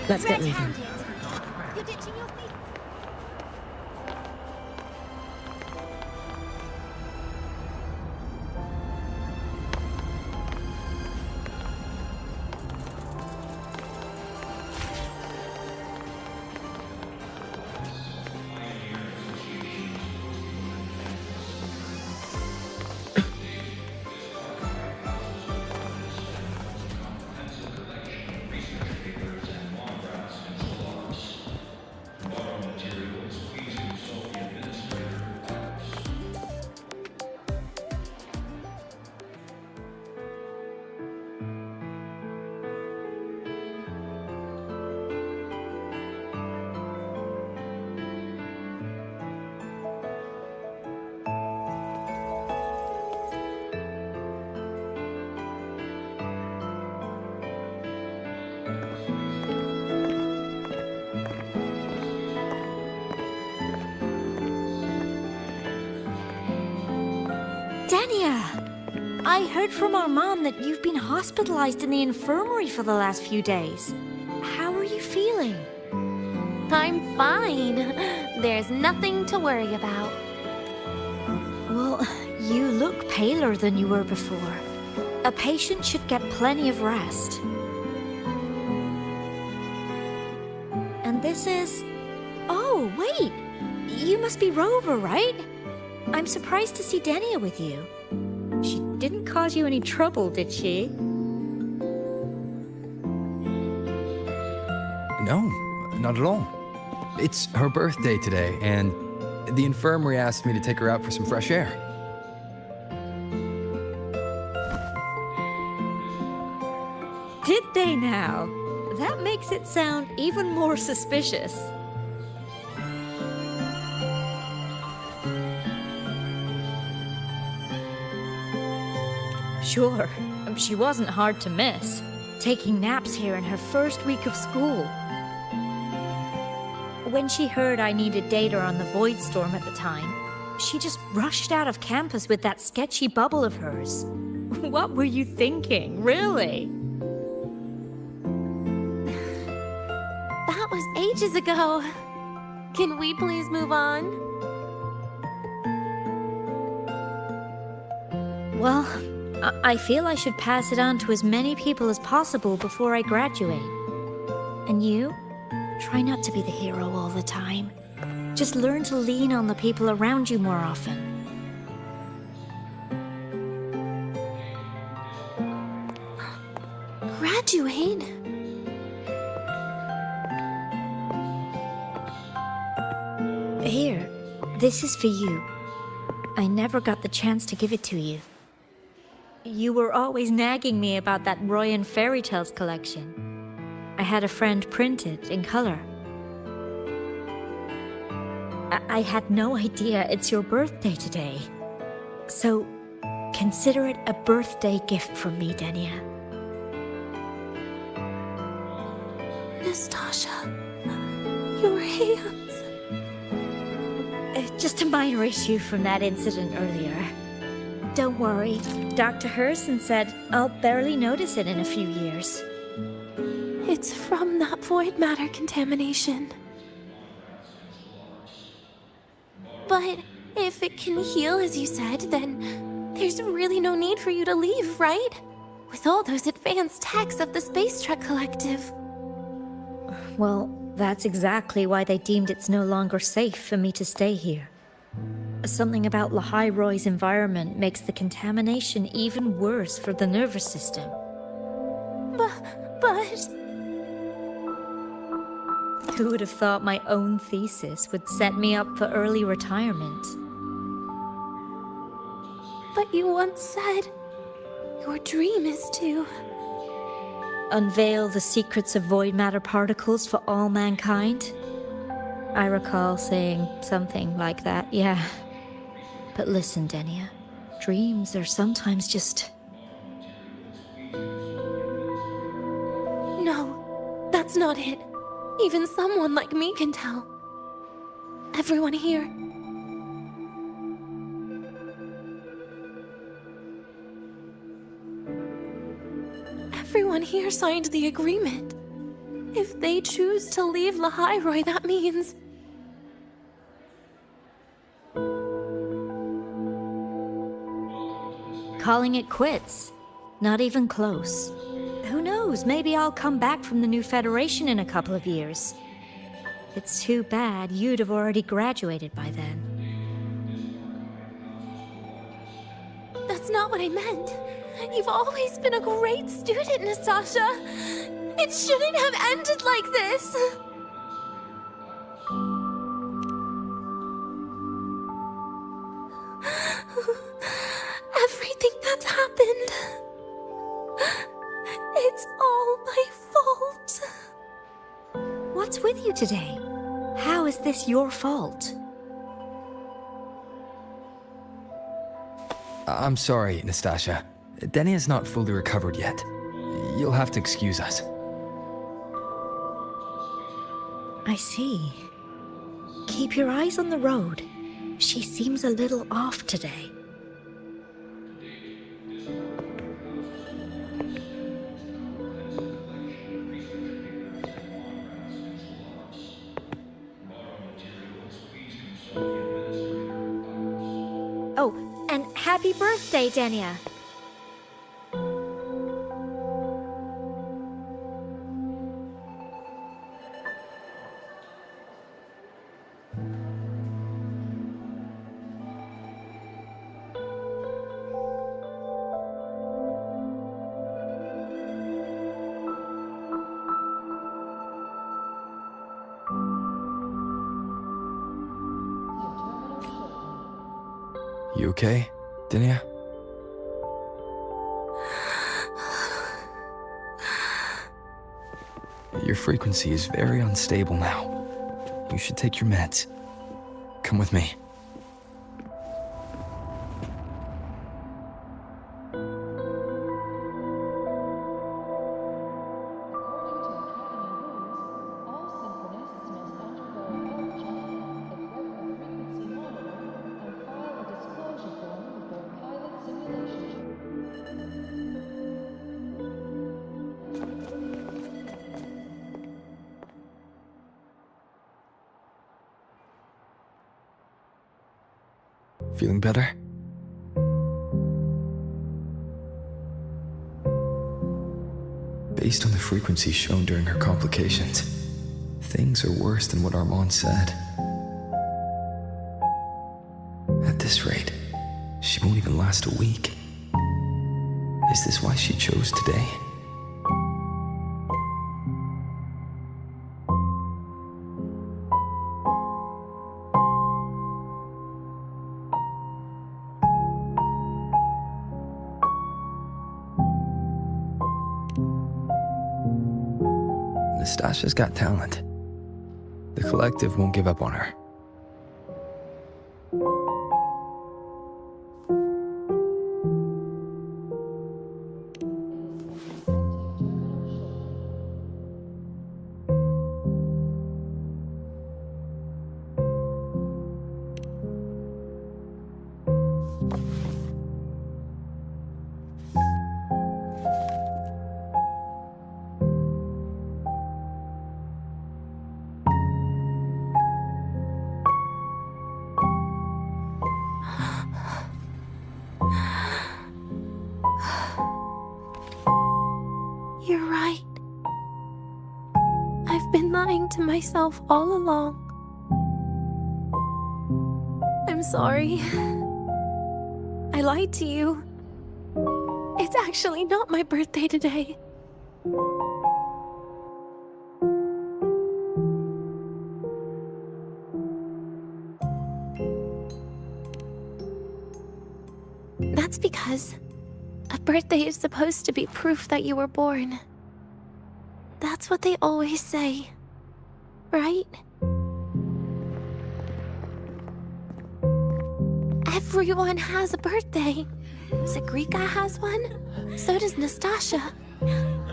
Let's get moving. You're ditching your feet. Dania, I heard from our mom that you've been hospitalized in the infirmary for the last few days. How are you feeling? I'm fine. There's nothing to worry about. Well, you look paler than you were before. A patient should get plenty of rest. And this is... Oh, wait! You must be Rover, right? I'm surprised to see Dania with you. She didn't cause you any trouble, did she? No, not at all. It's her birthday today, and the infirmary asked me to take her out for some fresh air. Did they now? That makes it sound even more suspicious. Sure, she wasn't hard to miss, taking naps here in her first week of school. When she heard I needed data on the Void Storm at the time, she just rushed out of campus with that sketchy bubble of hers. What were you thinking, really? That was ages ago. Can we please move on? Well, I feel I should pass it on to as many people as possible before I graduate. And you? Try not to be the hero all the time. Just learn to lean on the people around you more often. Graduate? Here, this is for you. I never got the chance to give it to you. You were always nagging me about that Roy and Fairy Tales collection. I had a friend print it in color. I had no idea it's your birthday today. So, consider it a birthday gift from me, Denia. Nastasha, your hands. Just a minor issue from that incident earlier. Don't worry, Dr. Herson said I'll barely notice it in a few years. It's from that void matter contamination. But if it can heal, as you said, then there's really no need for you to leave, right? With all those advanced techs of the Space Trek Collective. Well, that's exactly why they deemed it's no longer safe for me to stay here. Something about Lahai-Roy's environment makes the contamination even worse for the nervous system. But... Who would have thought my own thesis would set me up for early retirement? But you once said your dream is to... unveil the secrets of void matter particles for all mankind? I recall saying something like that, yeah. But listen, Denia, dreams are sometimes just... No, that's not it. Even someone like me can tell. Everyone here. Everyone here signed the agreement. If they choose to leave Lahai-Roy, that means... calling it quits. Not even close. Who knows, maybe I'll come back from the new Federation in a couple of years. It's too bad you'd have already graduated by then. That's not what I meant. You've always been a great student, Nastasha. It shouldn't have ended like this. Everything that's happened... it's all my fault. What's with you today? How is this your fault? I'm sorry, Nastasha. Denia's not fully recovered yet. You'll have to excuse us. I see. Keep your eyes on the road. She seems a little off today. Oh, and happy birthday, Denia. You okay, Denia? Your frequency is very unstable now. You should take your meds. Come with me. Feeling better? Based on the frequency shown during her complications, things are worse than what Armand said. At this rate, she won't even last a week. Is this why she chose today? Nastasha's got talent. The collective won't give up on her. You're right. I've been lying to myself all along. I'm sorry. I lied to you. It's actually not my birthday today. That's because a birthday is supposed to be proof that you were born. That's what they always say, right? Everyone has a birthday. Zagrika has one, so does Nastasha.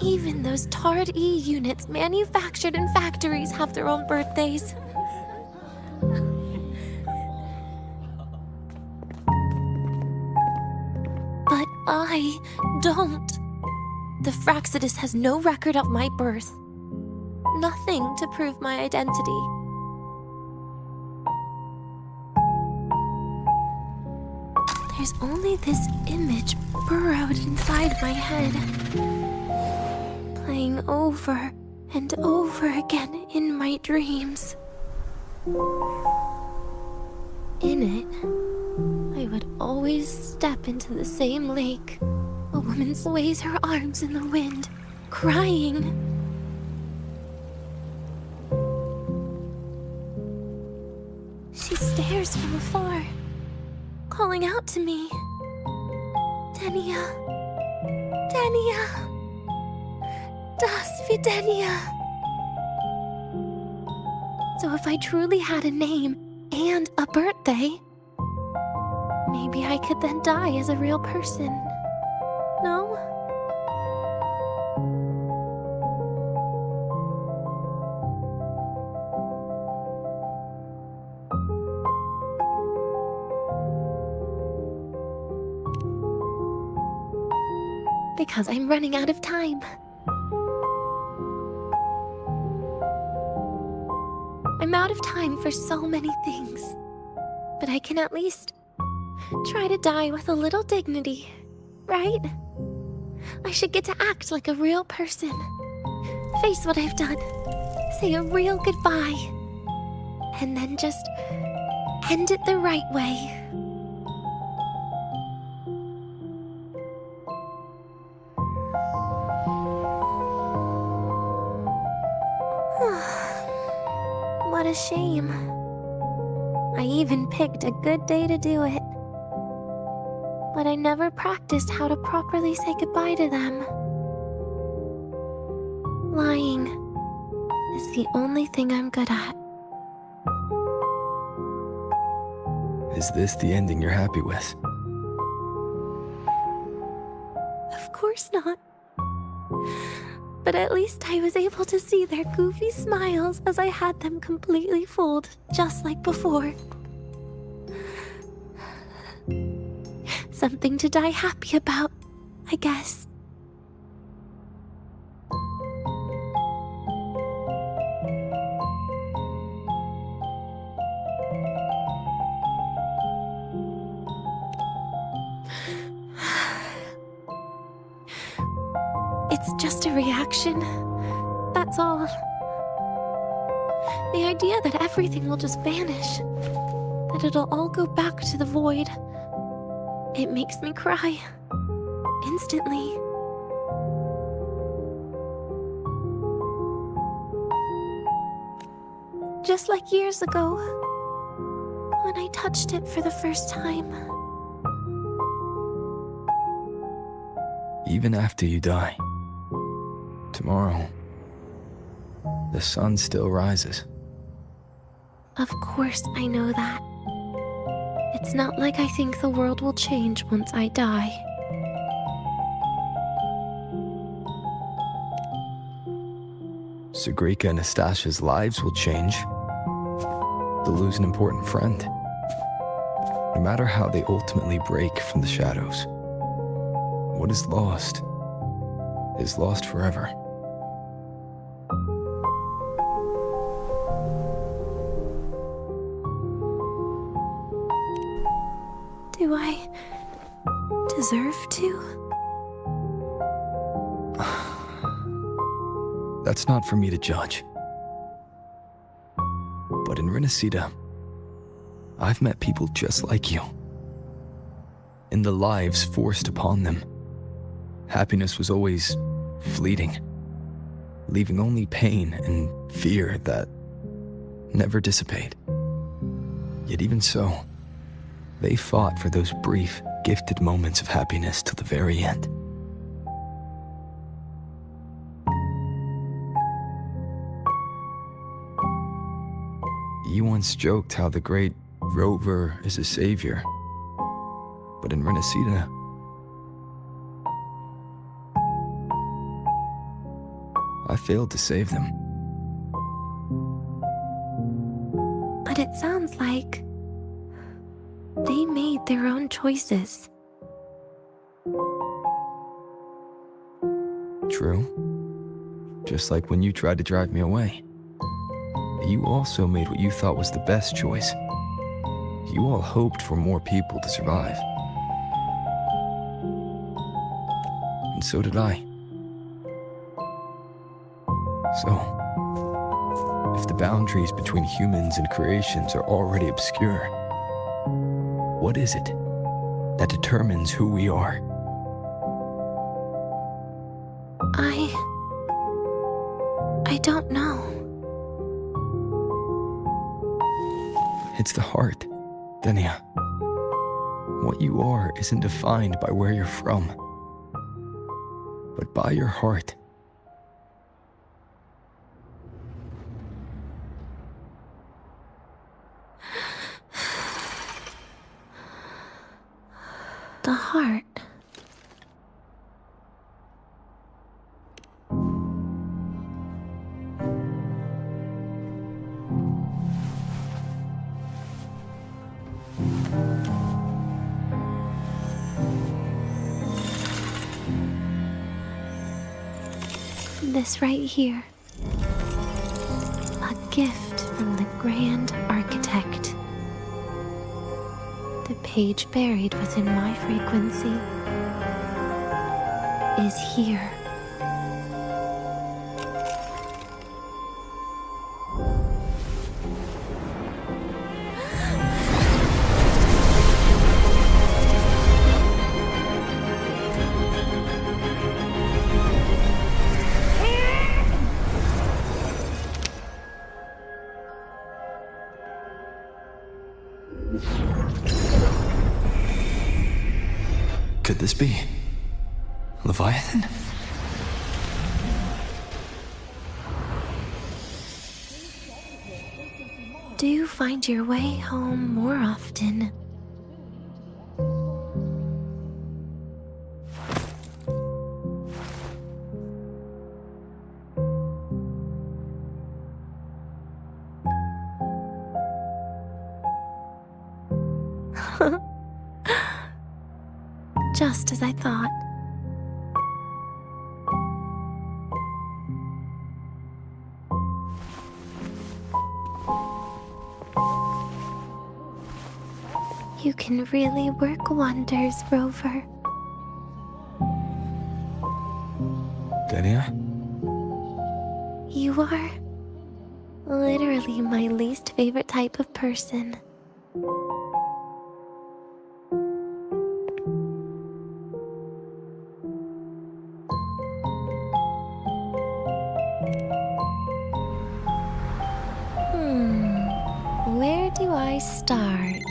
Even those tarred E units manufactured in factories have their own birthdays. But I don't. The Fraxidus has no record of my birth. Nothing to prove my identity. There's only this image burrowed inside my head, playing over and over again in my dreams. In it, I would always step into the same lake. A woman sways her arms in the wind, crying. She stares from afar, calling out to me. Denia. Denia. Das Videnia. So if I truly had a name and a birthday, maybe I could then die as a real person. No? Because I'm running out of time. I'm out of time for so many things. But I can at least try to die with a little dignity, right? I should get to act like a real person. Face what I've done. Say a real goodbye. And then just end it the right way. What a shame. I even picked a good day to do it. but I never practiced how to properly say goodbye to them. Lying is the only thing I'm good at. Is this the ending you're happy with? Of course not. But at least I was able to see their goofy smiles as I had them completely fooled, just like before. Something to die happy about, I guess. It's just a reaction. That's all. The idea that everything will just vanish, that it'll all go back to the void, it makes me cry. Instantly. Just like years ago, when I touched it for the first time. Even after you die, tomorrow, the sun still rises. Of course I know that. It's not like I think the world will change once I die. Sagrika and Nastasha's lives will change. They'll lose an important friend. No matter how they ultimately break from the shadows, what is lost forever. Do I deserve to? That's not for me to judge. But in Renacida, I've met people just like you. In the lives forced upon them, happiness was always fleeting, leaving only pain and fear that never dissipate. Yet even so, they fought for those brief, gifted moments of happiness till the very end. You once joked how the great Rover is a savior, but in Renacida, I failed to save them. But it sounds like they made their own choices. True. Just like when you tried to drive me away. You also made what you thought was the best choice. You all hoped for more people to survive. And so did I. So, if the boundaries between humans and creations are already obscure, what is it that determines who we are? I don't know. It's the heart, Denia. What you are isn't defined by where you're from, but by your heart. The heart. This right here. A gift from the Grand Architect. The page buried within my frequency is here. could this be? Leviathan? Do find your way home more often. Just as I thought. You can really work wonders, Rover. Denia? You are literally my least favorite type of person. Where do I start?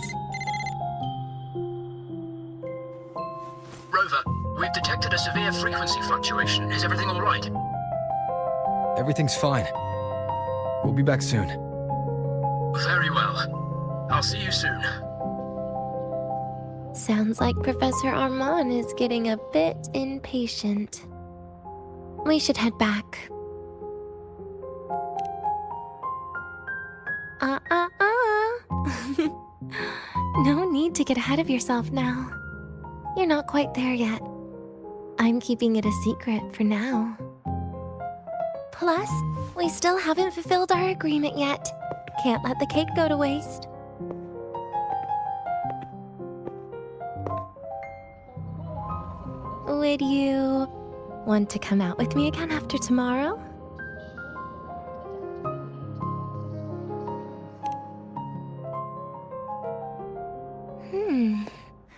Rover, we've detected a severe frequency fluctuation. Is everything all right? Everything's fine. We'll be back soon. Very well. I'll see you soon. Sounds like Professor Armand is getting a bit impatient. We should head back. No need to get ahead of yourself now. You're not quite there yet. I'm keeping it a secret for now. Plus, we still haven't fulfilled our agreement yet. Can't let the cake go to waste. Would you want to come out with me again after tomorrow?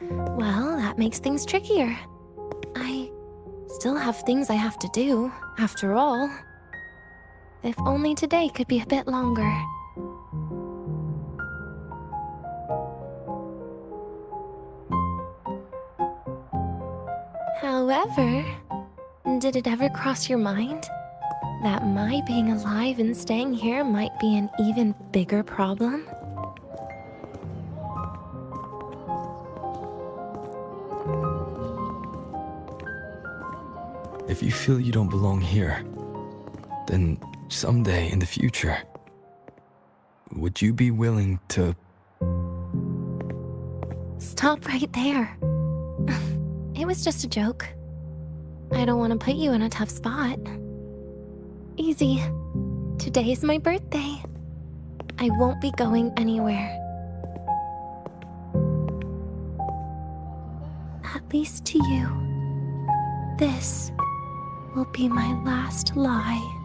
Well, that makes things trickier. I still have things I have to do, after all. If only today could be a bit longer. However, did it ever cross your mind that my being alive and staying here might be an even bigger problem? If you feel you don't belong here, then someday in the future, would you be willing to... Stop right there. It was just a joke. I don't want to put you in a tough spot. Easy. Today is my birthday. I won't be going anywhere. At least to you. This will be my last lie.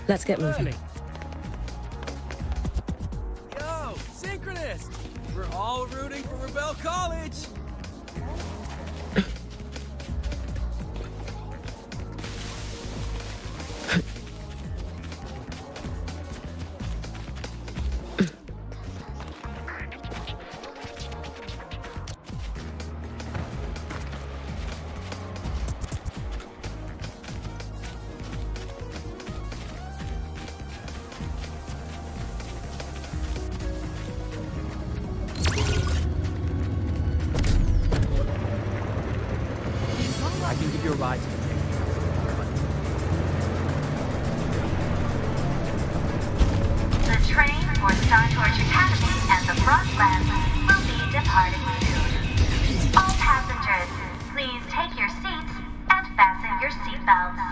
Let's get moving. Yo, synchronous! We're all rooting for Rebel College! I can give you a ride to the train. wastelands will be departing soon. All passengers, please take your seats and fasten your seatbelts.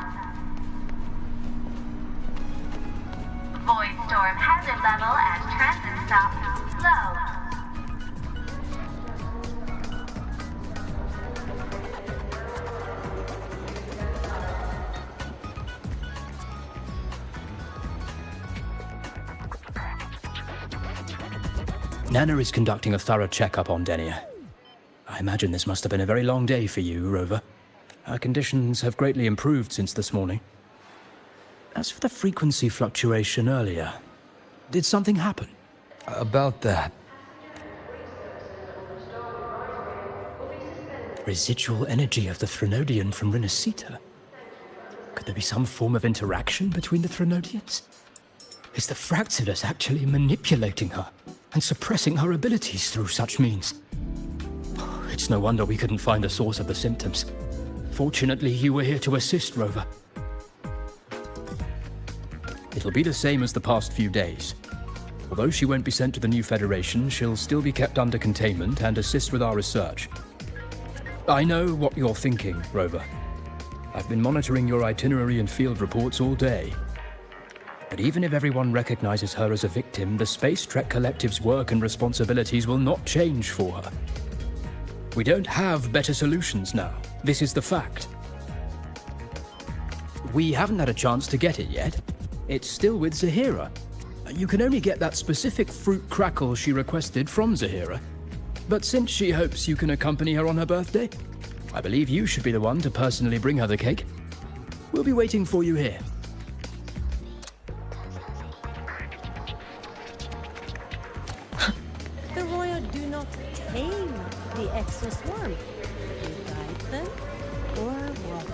Void storm hazard level at transit stop low. Nana is conducting a thorough checkup on Denia. I imagine this must have been a very long day for you, Rover. Her conditions have greatly improved since this morning. As for the frequency fluctuation earlier, did something happen? About that. Residual energy of the Threnodian from Renacita. Could there be some form of interaction between the Threnodians? Is the Fractidus actually manipulating her and suppressing her abilities through such means? It's no wonder we couldn't find the source of the symptoms. Fortunately, you were here to assist, Rover. It'll be the same as the past few days. Although she won't be sent to the new Federation, she'll still be kept under containment and assist with our research. I know what you're thinking, Rover. I've been monitoring your itinerary and field reports all day. But even if everyone recognizes her as a victim, the Space Trek Collective's work and responsibilities will not change for her. We don't have better solutions now. This is the fact. We haven't had a chance to get it yet. It's still with Zahira. You can only get that specific fruit crackle she requested from Zahira. But since she hopes you can accompany her on her birthday, I believe you should be the one to personally bring her the cake. We'll be waiting for you here. The Royal do not tame the extra swarm. You guide them or walk them.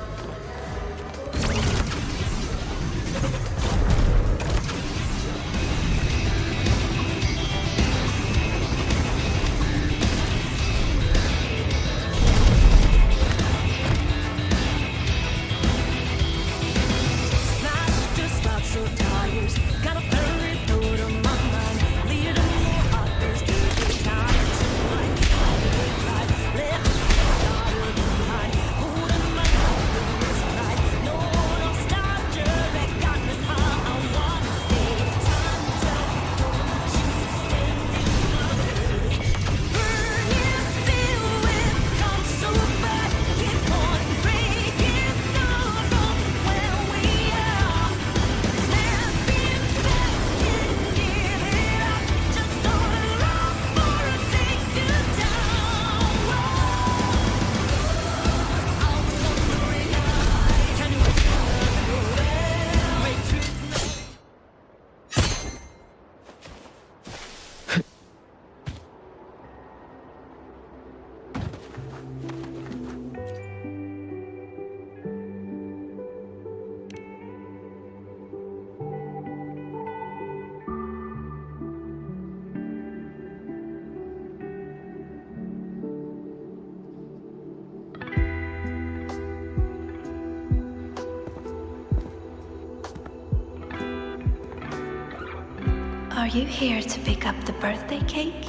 Are you here to pick up the birthday cake?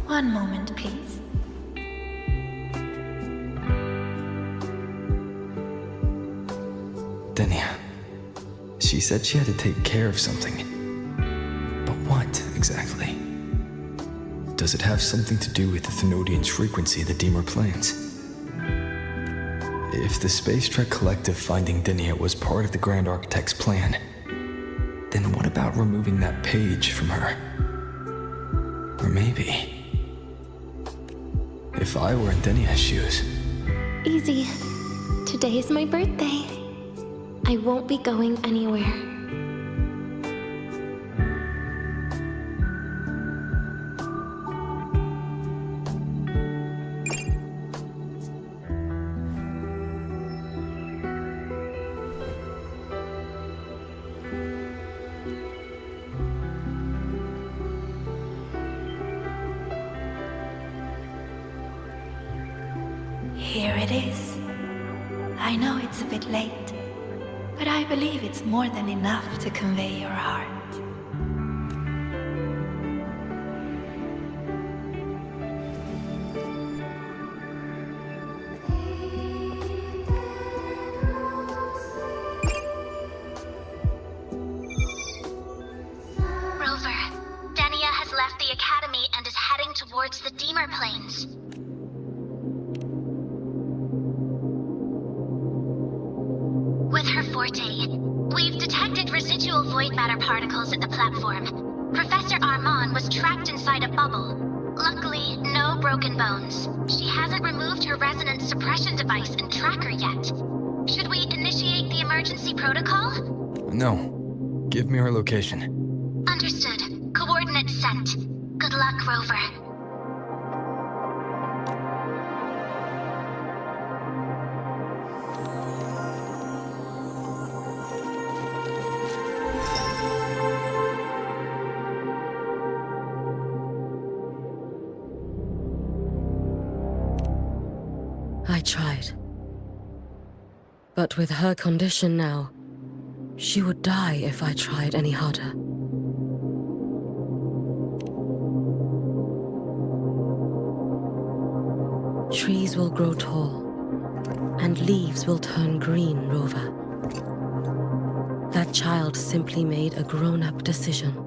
One moment, please. Denia. She said she had to take care of something. But what, exactly? Does it have something to do with the Thenodian's frequency the Deemer plans? If the Space Trek Collective finding Denia was part of the Grand Architect's plan, then what about removing that page from her? Or maybe, if I were in Denia's shoes. Easy. Today is my birthday. I won't be going anywhere. Here it is. I know it's a bit late, but I believe it's more than enough to convey your heart. forte. We've detected residual void matter particles at the platform. Professor Armand was trapped inside a bubble. Luckily, no broken bones. She hasn't removed her resonance suppression device and tracker yet. Should we initiate the emergency protocol? No. Give me her location. Understood. Coordinates sent. Good luck, Rover. I tried. But with her condition now, she would die if I tried any harder. Trees will grow tall, and leaves will turn green, Rover. That child simply made a grown-up decision.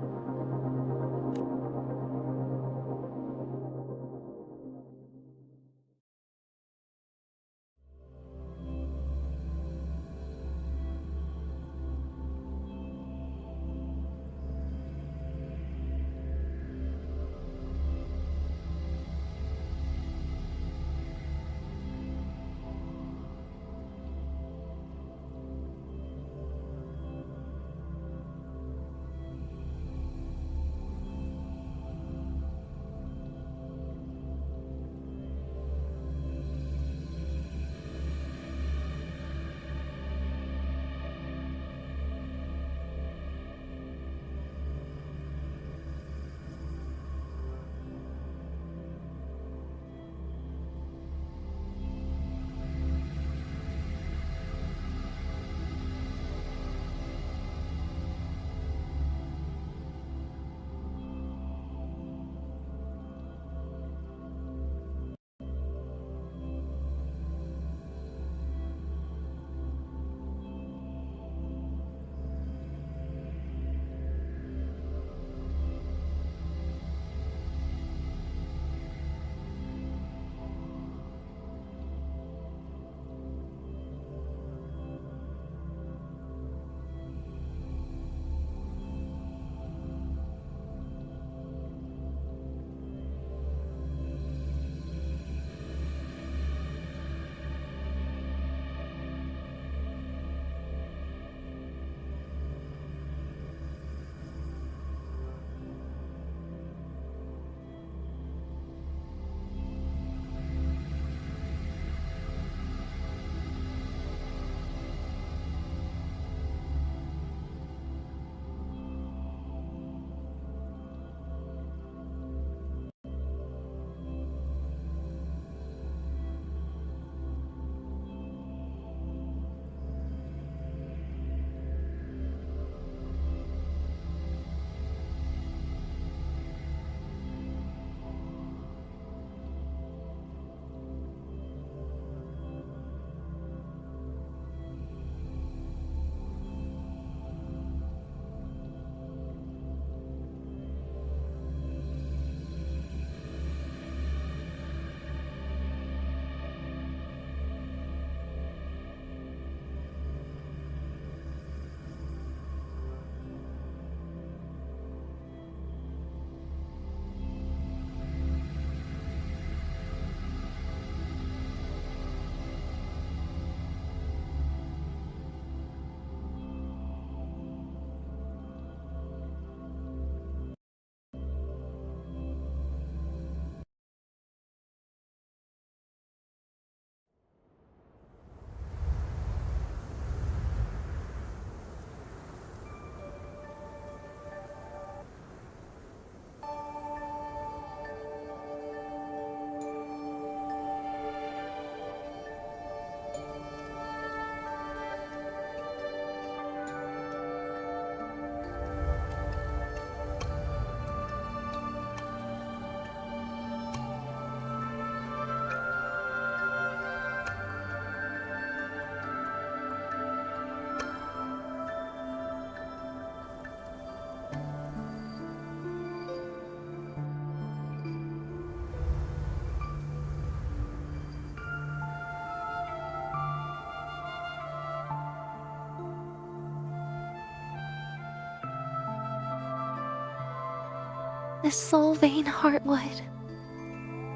The Soul Vein Heartwood.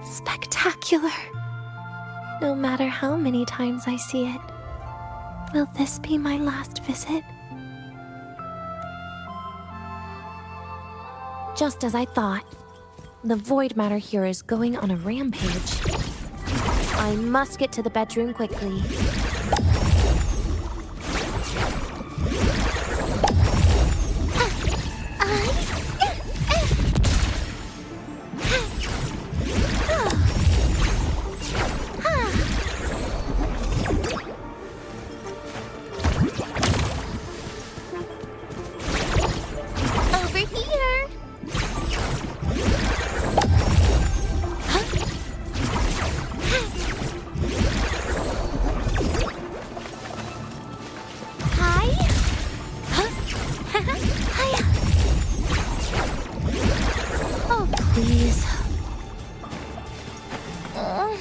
Spectacular. No matter how many times I see it, will this be my last visit? Just as I thought. The void matter here is going on a rampage. I must get to the bedroom quickly. Please. Oh,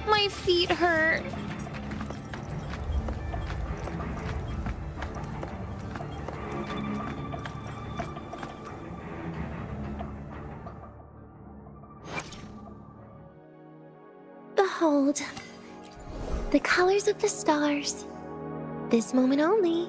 my feet hurt. Behold, the colors of the stars. This moment only.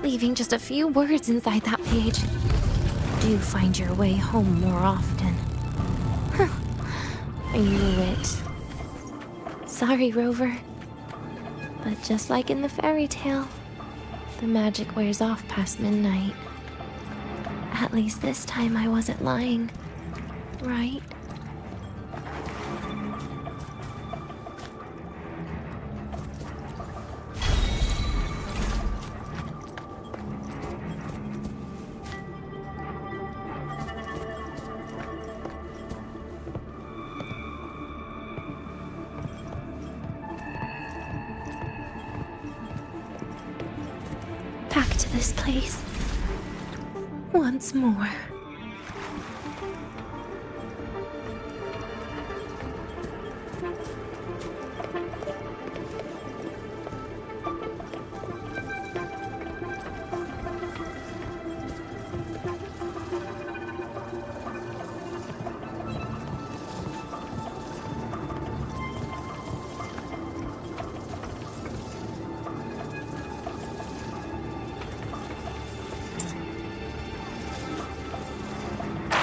Leaving just a few words inside that page. Do find your way home more often. I knew it. Sorry, Rover. But just like in the fairy tale, the magic wears off past midnight. At least this time I wasn't lying, right? Back to this place. Once more.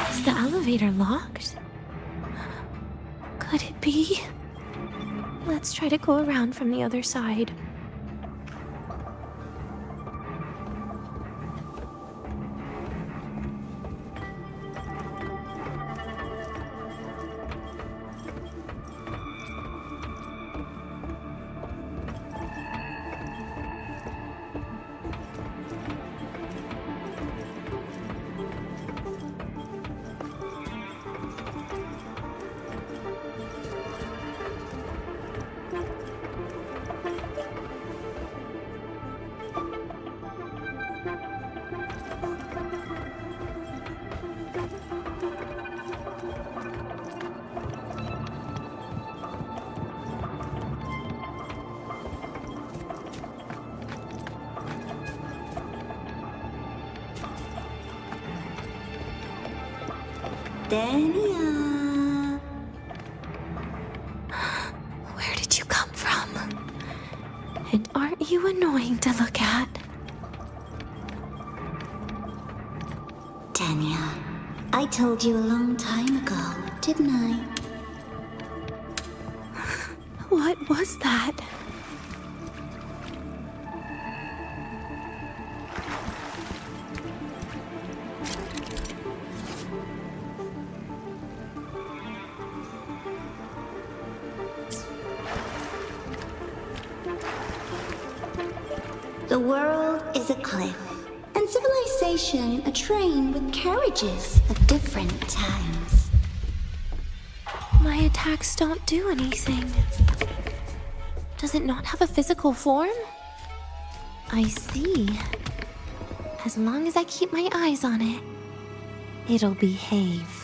Is the elevator locked? Could it be? Let's try to go around from the other side. Dania. Where did you come from? And aren't you annoying to look at? Dania, I told you a long time ago, didn't I? What was that? The world is a cliff, and civilization a train with carriages of different times. My attacks don't do anything. Does it not have a physical form? I see. As long as I keep my eyes on it, it'll behave.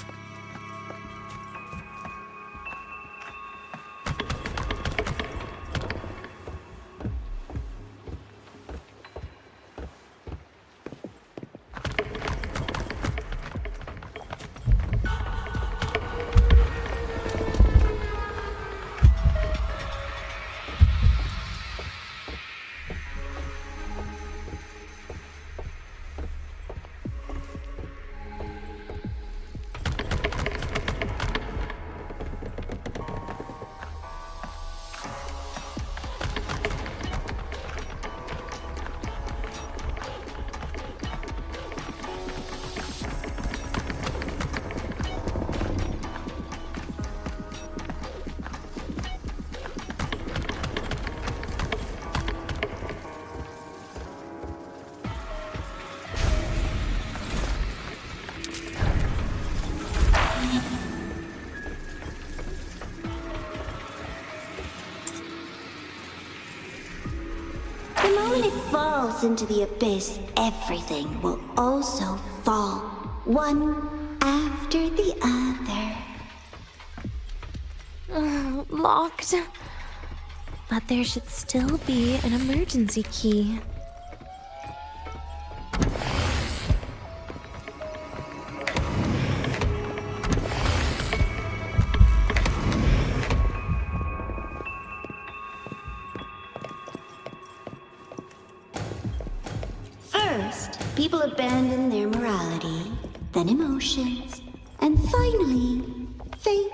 The moment it falls into the abyss, everything will also fall, one after the other. Locked. But there should still be an emergency key. First, people abandon their morality, then emotions, and finally, faith.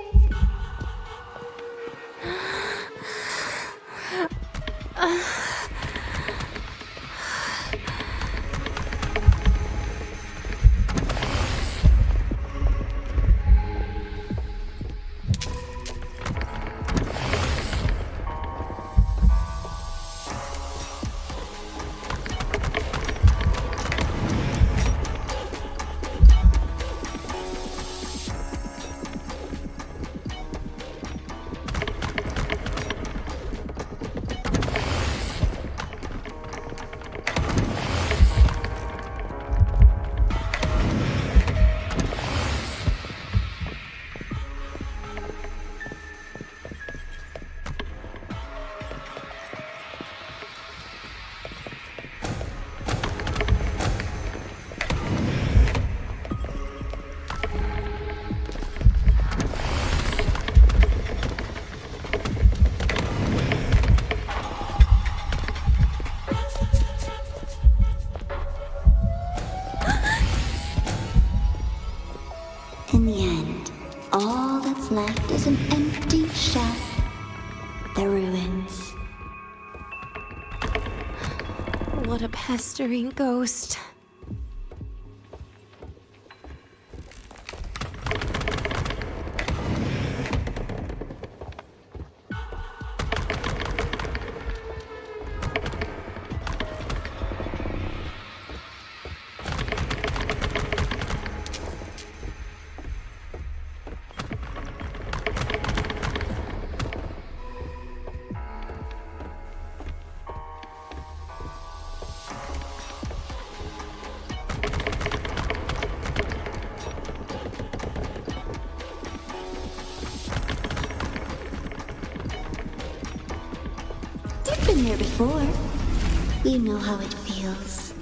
In the end, all that's left is an empty shell. The ruins. What a pestering ghost. You've been here before. You know how it feels.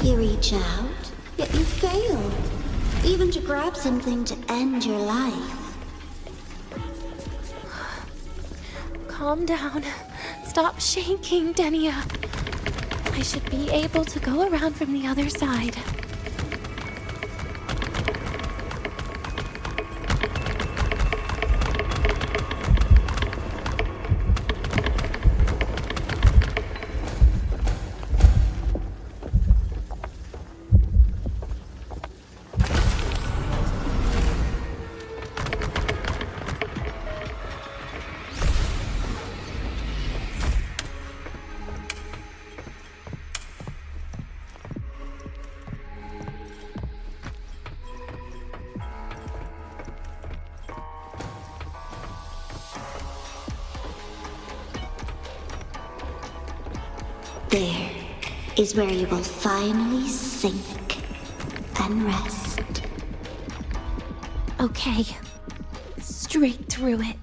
You reach out, yet you fail. Even to grab something to end your life. Calm down. Stop shaking, Denia. I should be able to go around from the other side. There is where you will finally sink and rest. Okay. Straight through it.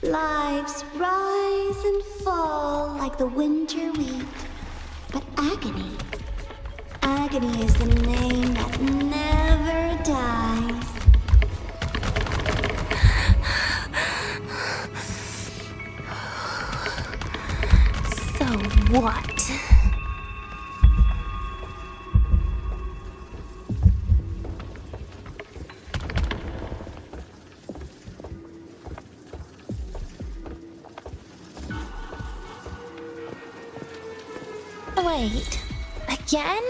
Lives rise and fall like the winter wheat. But agony is the name that never dies. So what? Wait, again?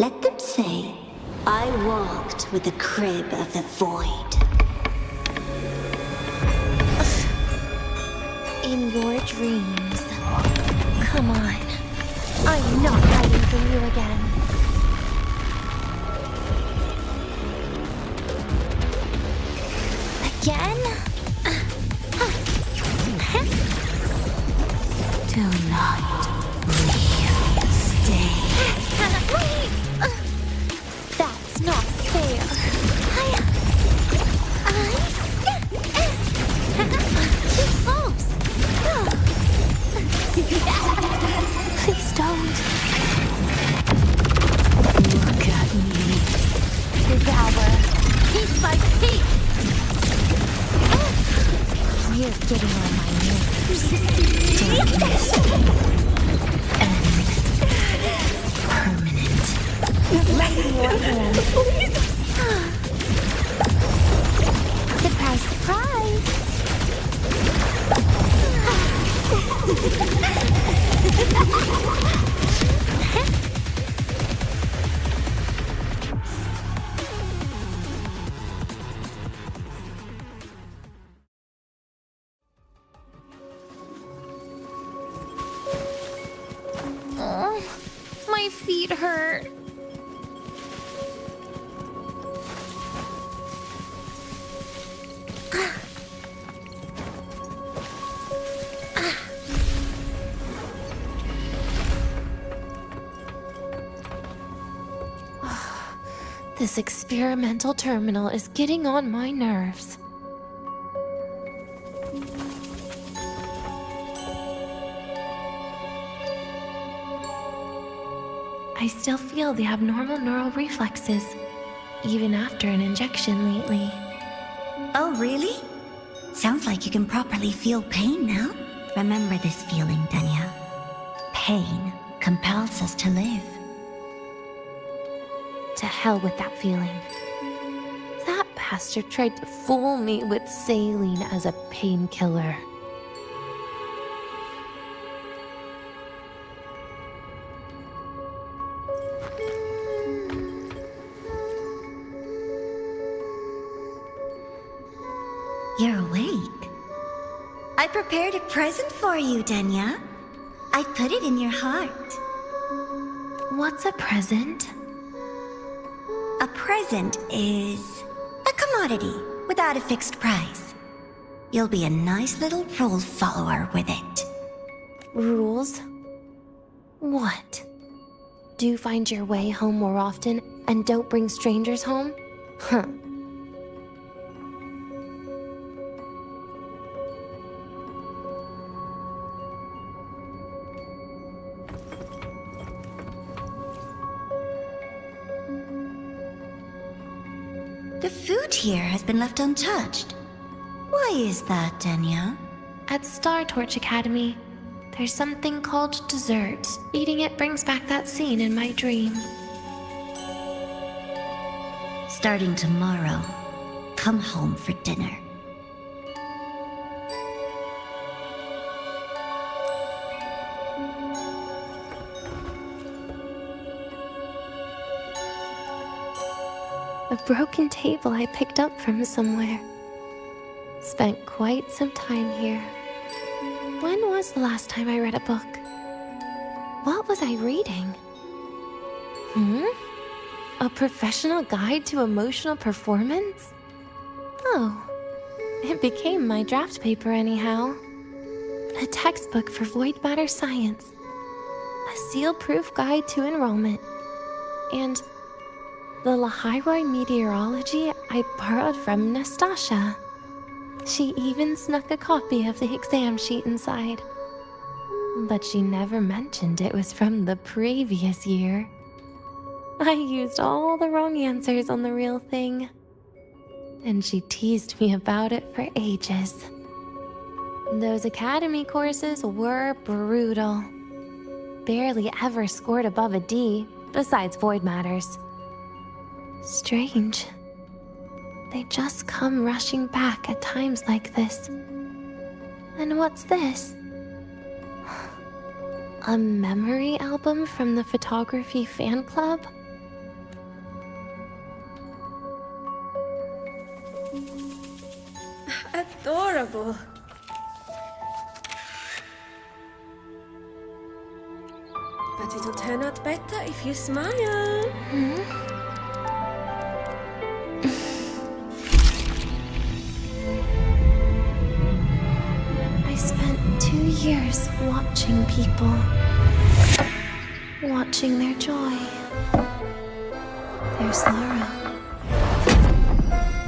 Let them say, I walked with the crib of the void. In your dreams. Come on. I'm not hiding from you again. Again? Do not leave. Stay. Wait! That's not fair. Too close. Please don't. Look at me. Devour. Piece by piece. You're getting on my nerves. Darkness. Permanent. Let me your hand. Surprise, surprise. Oh, my feet hurt. This experimental terminal is getting on my nerves. I still feel the abnormal neural reflexes, even after an injection lately. Oh, really? Sounds like you can properly feel pain now. Remember this feeling, Danya. Pain compels us to live. To hell with that feeling. That bastard tried to fool me with saline as a painkiller. You're awake. I prepared a present for you, Danya. I put it in your heart. What's a present? A present is a commodity without a fixed price. You'll be a nice little rule follower with it. Rules? What? Do you find your way home more often and don't bring strangers home? Huh. The food here has been left untouched. Why is that, Denya? At Star Torch Academy, there's something called dessert. Eating it brings back that scene in my dream. Starting tomorrow, come home for dinner. A broken table I picked up from somewhere. Spent quite some time here. When was the last time I read a book? What was I reading? A professional guide to emotional performance? Oh, it became my draft paper anyhow. A textbook for void matter science. A seal-proof guide to enrollment. And the Lahairoi meteorology I borrowed from Nastasha. She even snuck a copy of the exam sheet inside. But she never mentioned it was from the previous year. I used all the wrong answers on the real thing. And she teased me about it for ages. Those academy courses were brutal. Barely ever scored above a D, besides void matters. Strange. They just come rushing back at times like this. And what's this? A memory album from the photography fan club? Adorable. But it'll turn out better if you smile. I spent 2 years watching people. Watching their joy. Their sorrow.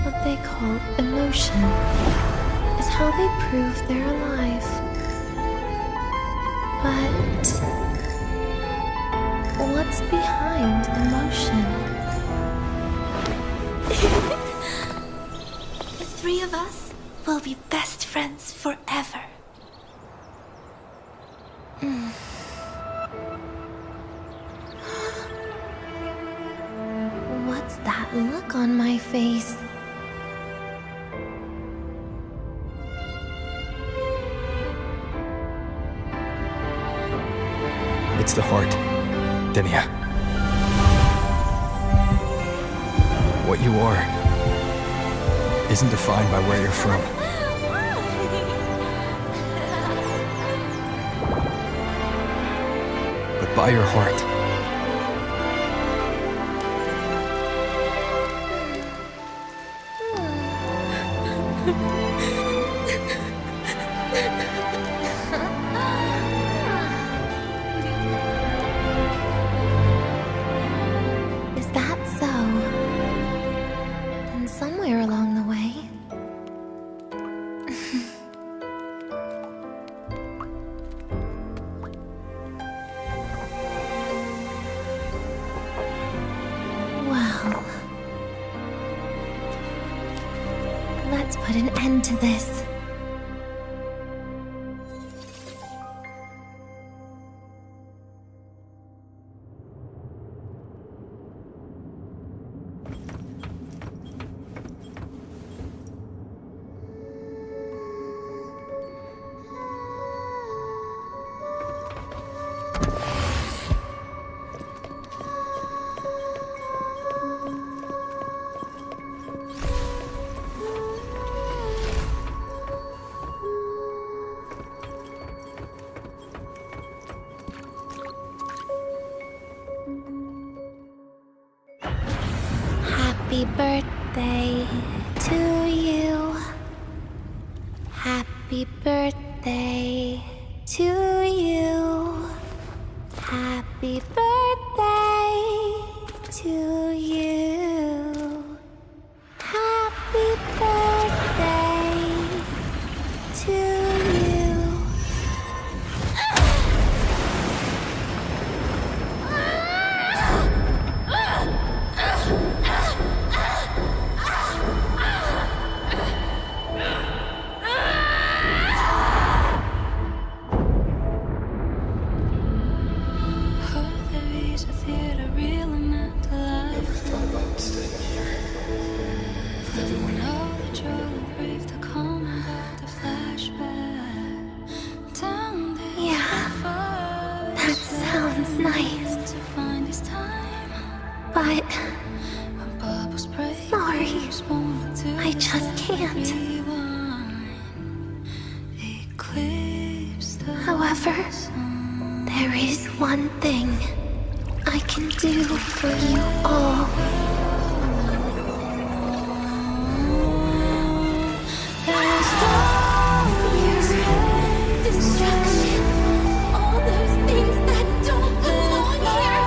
What they call emotion is how they prove they're alive. But what's behind emotion? The three of us will be best friends forever. What's that look on my face? It's the heart, Denia. What you are isn't defined by where you're from. But by your heart. Is that so? Then somewhere along the way... Well... Let's put an end to this. Happy birthday to you. Happy birthday to you. Happy birthday to you. Happy birthday to you. But... sorry. I just can't. However, there is one thing I can do for you all. Destruction. All those things that don't belong here.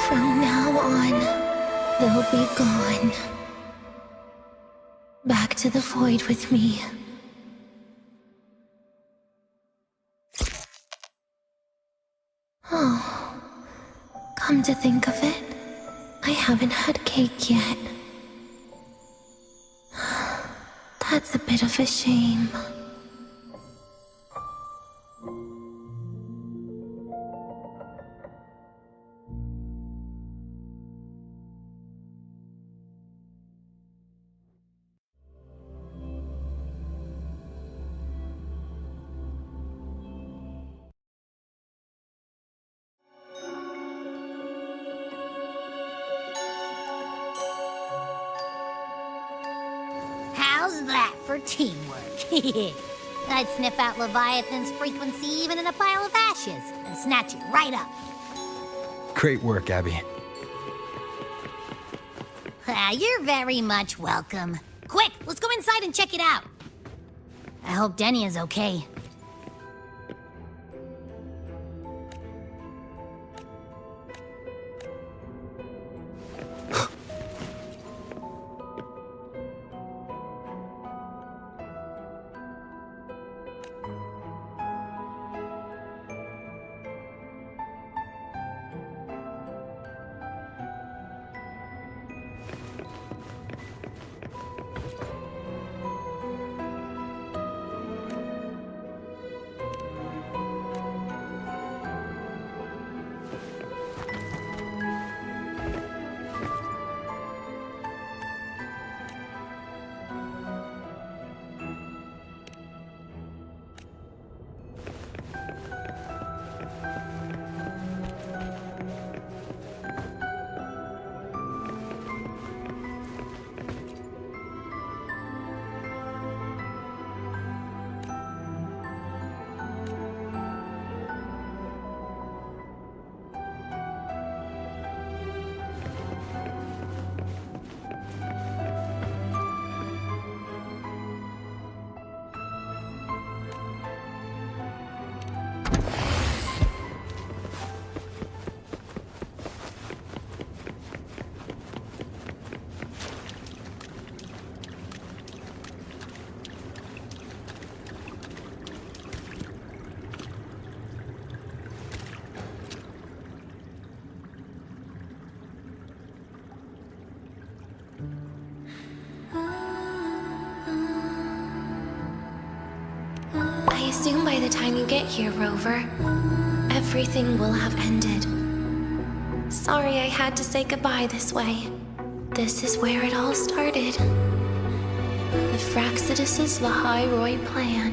From now on, they'll be gone. Back to the void with me. Oh, come to think of it, I haven't had cake yet. That's a bit of a shame. How's that for teamwork? I'd sniff out Leviathan's frequency even in a pile of ashes and snatch it right up. Great work, Abby. You're very much welcome. Quick, let's go inside and check it out. I hope Denny is okay. I assume by the time you get here, Rover, everything will have ended. Sorry I had to say goodbye this way. This is where it all started. The Fraxidus' Lahai plan.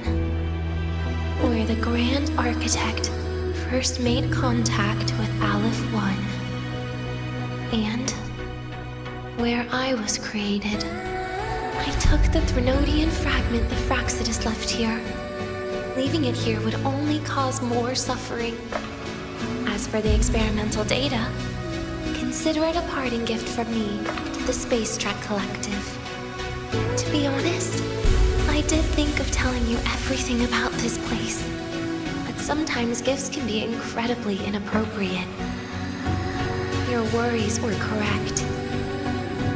Where the Grand Architect first made contact with Aleph 1. And where I was created. I took the Threnodian fragment the Fraxidus left here. Leaving it here would only cause more suffering. As for the experimental data, consider it a parting gift from me to the Space Trek Collective. To be honest, I did think of telling you everything about this place, but sometimes gifts can be incredibly inappropriate. Your worries were correct.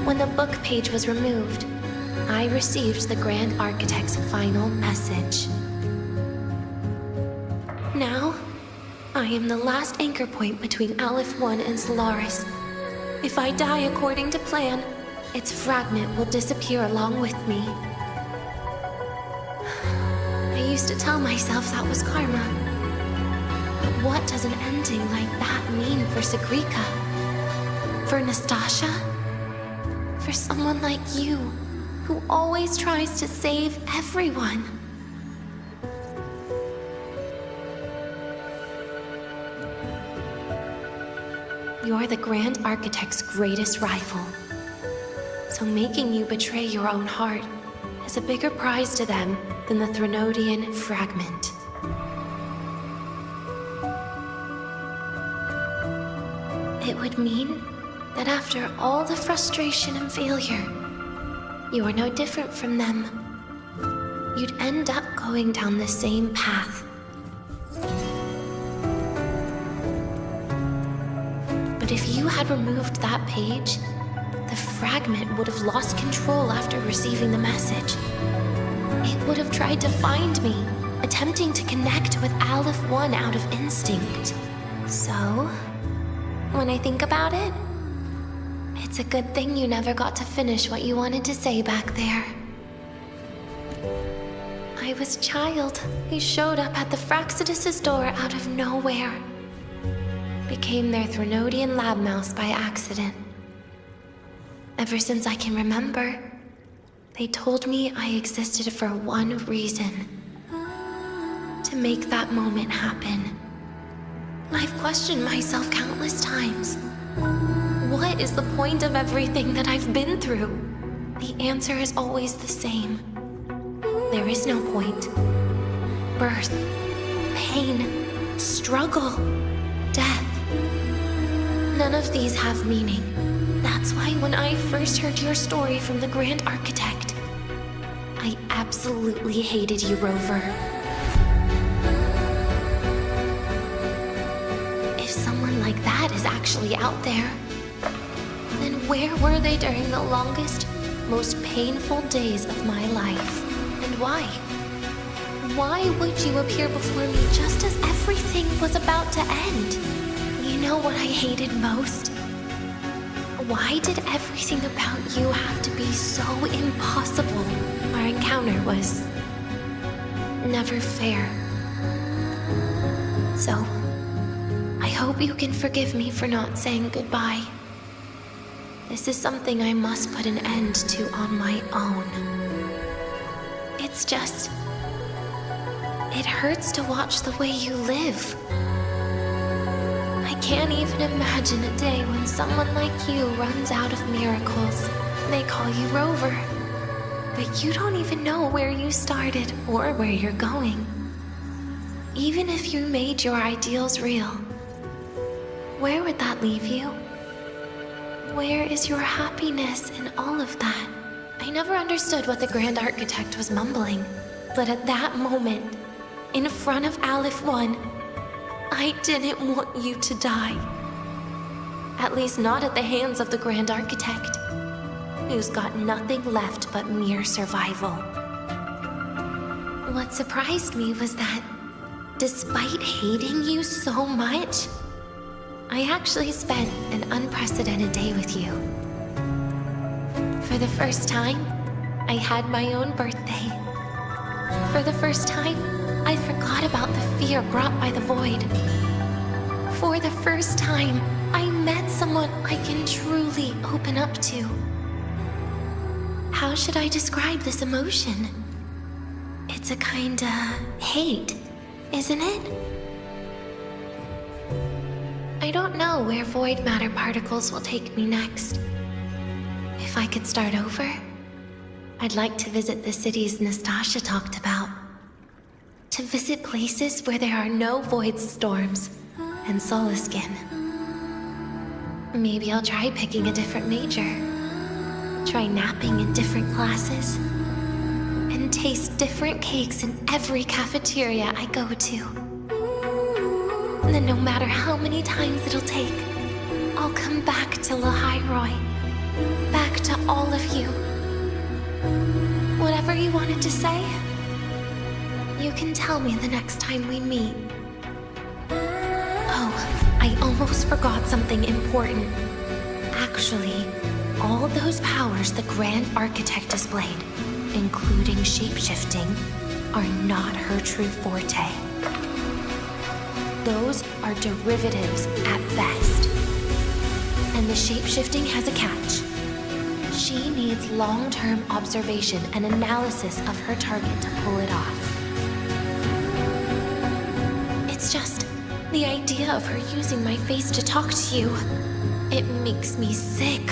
When the book page was removed, I received the Grand Architect's final message. Now, I am the last anchor point between Aleph 1 and Solaris. If I die according to plan, its fragment will disappear along with me. I used to tell myself that was karma. But what does an ending like that mean for Sagrika? For Nastasha? For someone like you, who always tries to save everyone. You're the Grand Architect's greatest rival. So making you betray your own heart is a bigger prize to them than the Threnodian fragment. It would mean that after all the frustration and failure, you are no different from them. You'd end up going down the same path. But if you had removed that page, the fragment would have lost control after receiving the message. It would have tried to find me, attempting to connect with Aleph 1 out of instinct. So, when I think about it, it's a good thing you never got to finish what you wanted to say back there. I was a child who showed up at the Fraxidus' door out of nowhere. Became their Threnodian lab mouse by accident. Ever since I can remember, they told me I existed for one reason. To make that moment happen. I've questioned myself countless times. What is the point of everything that I've been through? The answer is always the same. There is no point. Birth, pain, struggle, death. None of these have meaning. That's why when I first heard your story from the Grand Architect, I absolutely hated you, Rover. If someone like that is actually out there, then where were they during the longest, most painful days of my life? And why? Why would you appear before me just as everything was about to end? You know what I hated most? Why did everything about you have to be so impossible? Our encounter was never fair. So, I hope you can forgive me for not saying goodbye. This is something I must put an end to on my own. It's just, it hurts to watch the way you live. I can't even imagine a day when someone like you runs out of miracles. They call you Rover, but you don't even know where you started or where you're going. Even if you made your ideals real, where would that leave you? Where is your happiness in all of that? I never understood what the Grand Architect was mumbling, but at that moment, in front of Aleph 1, I didn't want you to die. At least not at the hands of the Grand Architect, who's got nothing left but mere survival. What surprised me was that, despite hating you so much, I actually spent an unprecedented day with you. For the first time, I had my own birthday. For the first time, I forgot about the fear brought by the void. For the first time, I met someone I can truly open up to. How should I describe this emotion? It's a kinda hate, isn't it? I don't know where void matter particles will take me next. If I could start over, I'd like to visit the cities Nastasha talked about. To visit places where there are no void storms and Solaskin. Maybe I'll try picking a different major. Try napping in different classes. And taste different cakes in every cafeteria I go to. And then no matter how many times it'll take, I'll come back to Lahairoi. Back to all of you. Whatever you wanted to say, you can tell me the next time we meet. Oh, I almost forgot something important. Actually, all those powers the Grand Architect displayed, including shapeshifting, are not her true forte. Those are derivatives at best. And the shapeshifting has a catch. She needs long-term observation and analysis of her target to pull it off. It's just the idea of her using my face to talk to you. It makes me sick.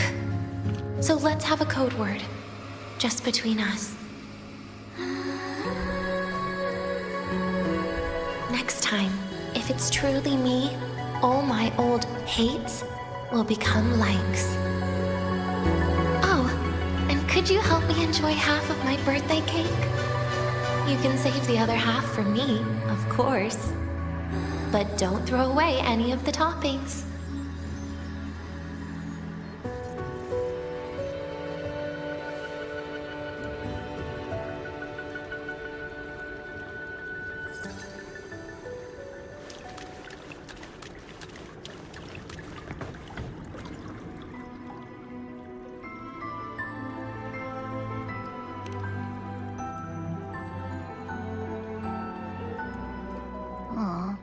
So let's have a code word, just between us. Next time, if it's truly me, all my old hates will become likes. Oh, and could you help me enjoy half of my birthday cake? You can save the other half for me, of course. But don't throw away any of the toppings. Aw.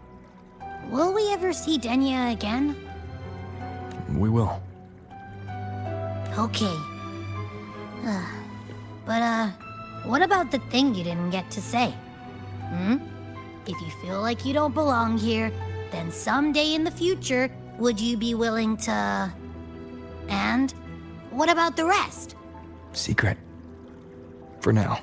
Will we ever see Denya again? We will. Okay. But, what about the thing you didn't get to say? If you feel like you don't belong here, then someday in the future, would you be willing to... And what about the rest? Secret. For now.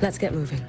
Let's get moving.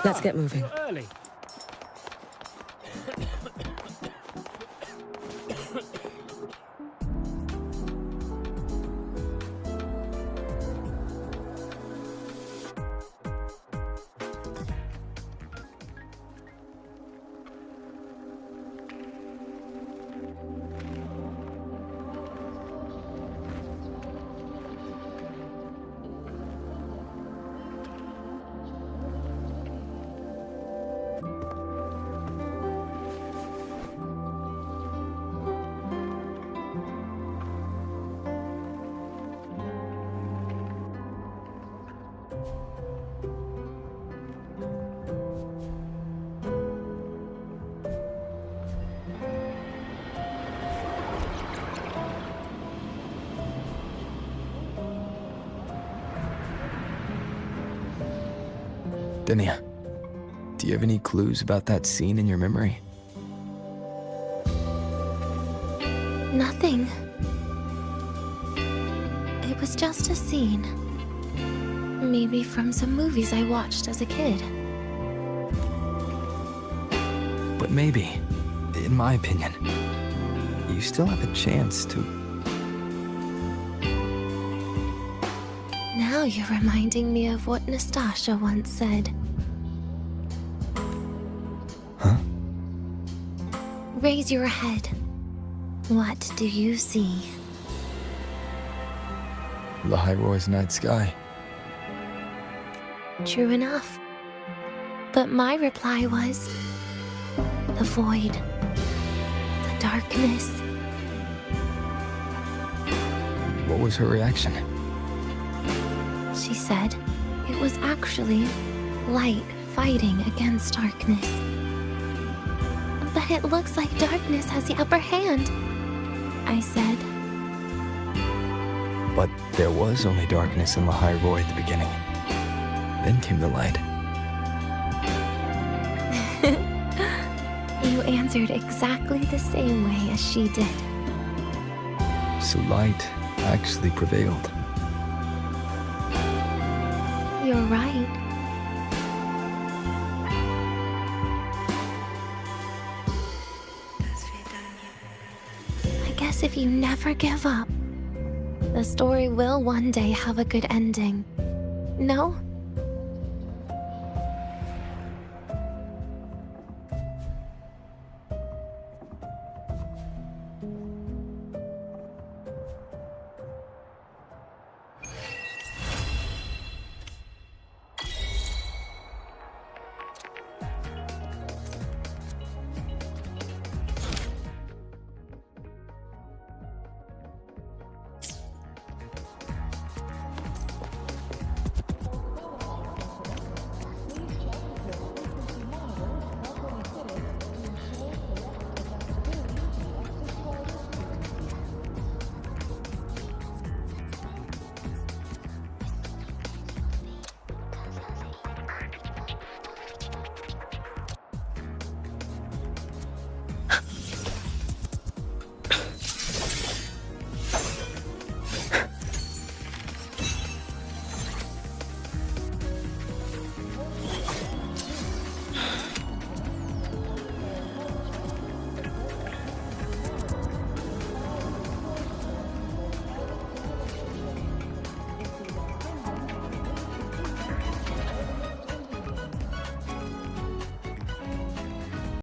Let's get moving. Early. Denia, do you have any clues about that scene in your memory? Nothing. It was just a scene. Maybe from some movies I watched as a kid. But maybe, in my opinion, you still have a chance to... Now you're reminding me of what Nastasha once said. Huh? Raise your head. What do you see? Lahiroy's night sky. True enough. But my reply was... the void. The darkness. What was her reaction? She said it was actually light fighting against darkness. But it looks like darkness has the upper hand, I said. But there was only darkness in Lahiroy at the beginning. Then came the light. You answered exactly the same way as she did. So light actually prevailed. You're right. I guess if you never give up, the story will one day have a good ending. No?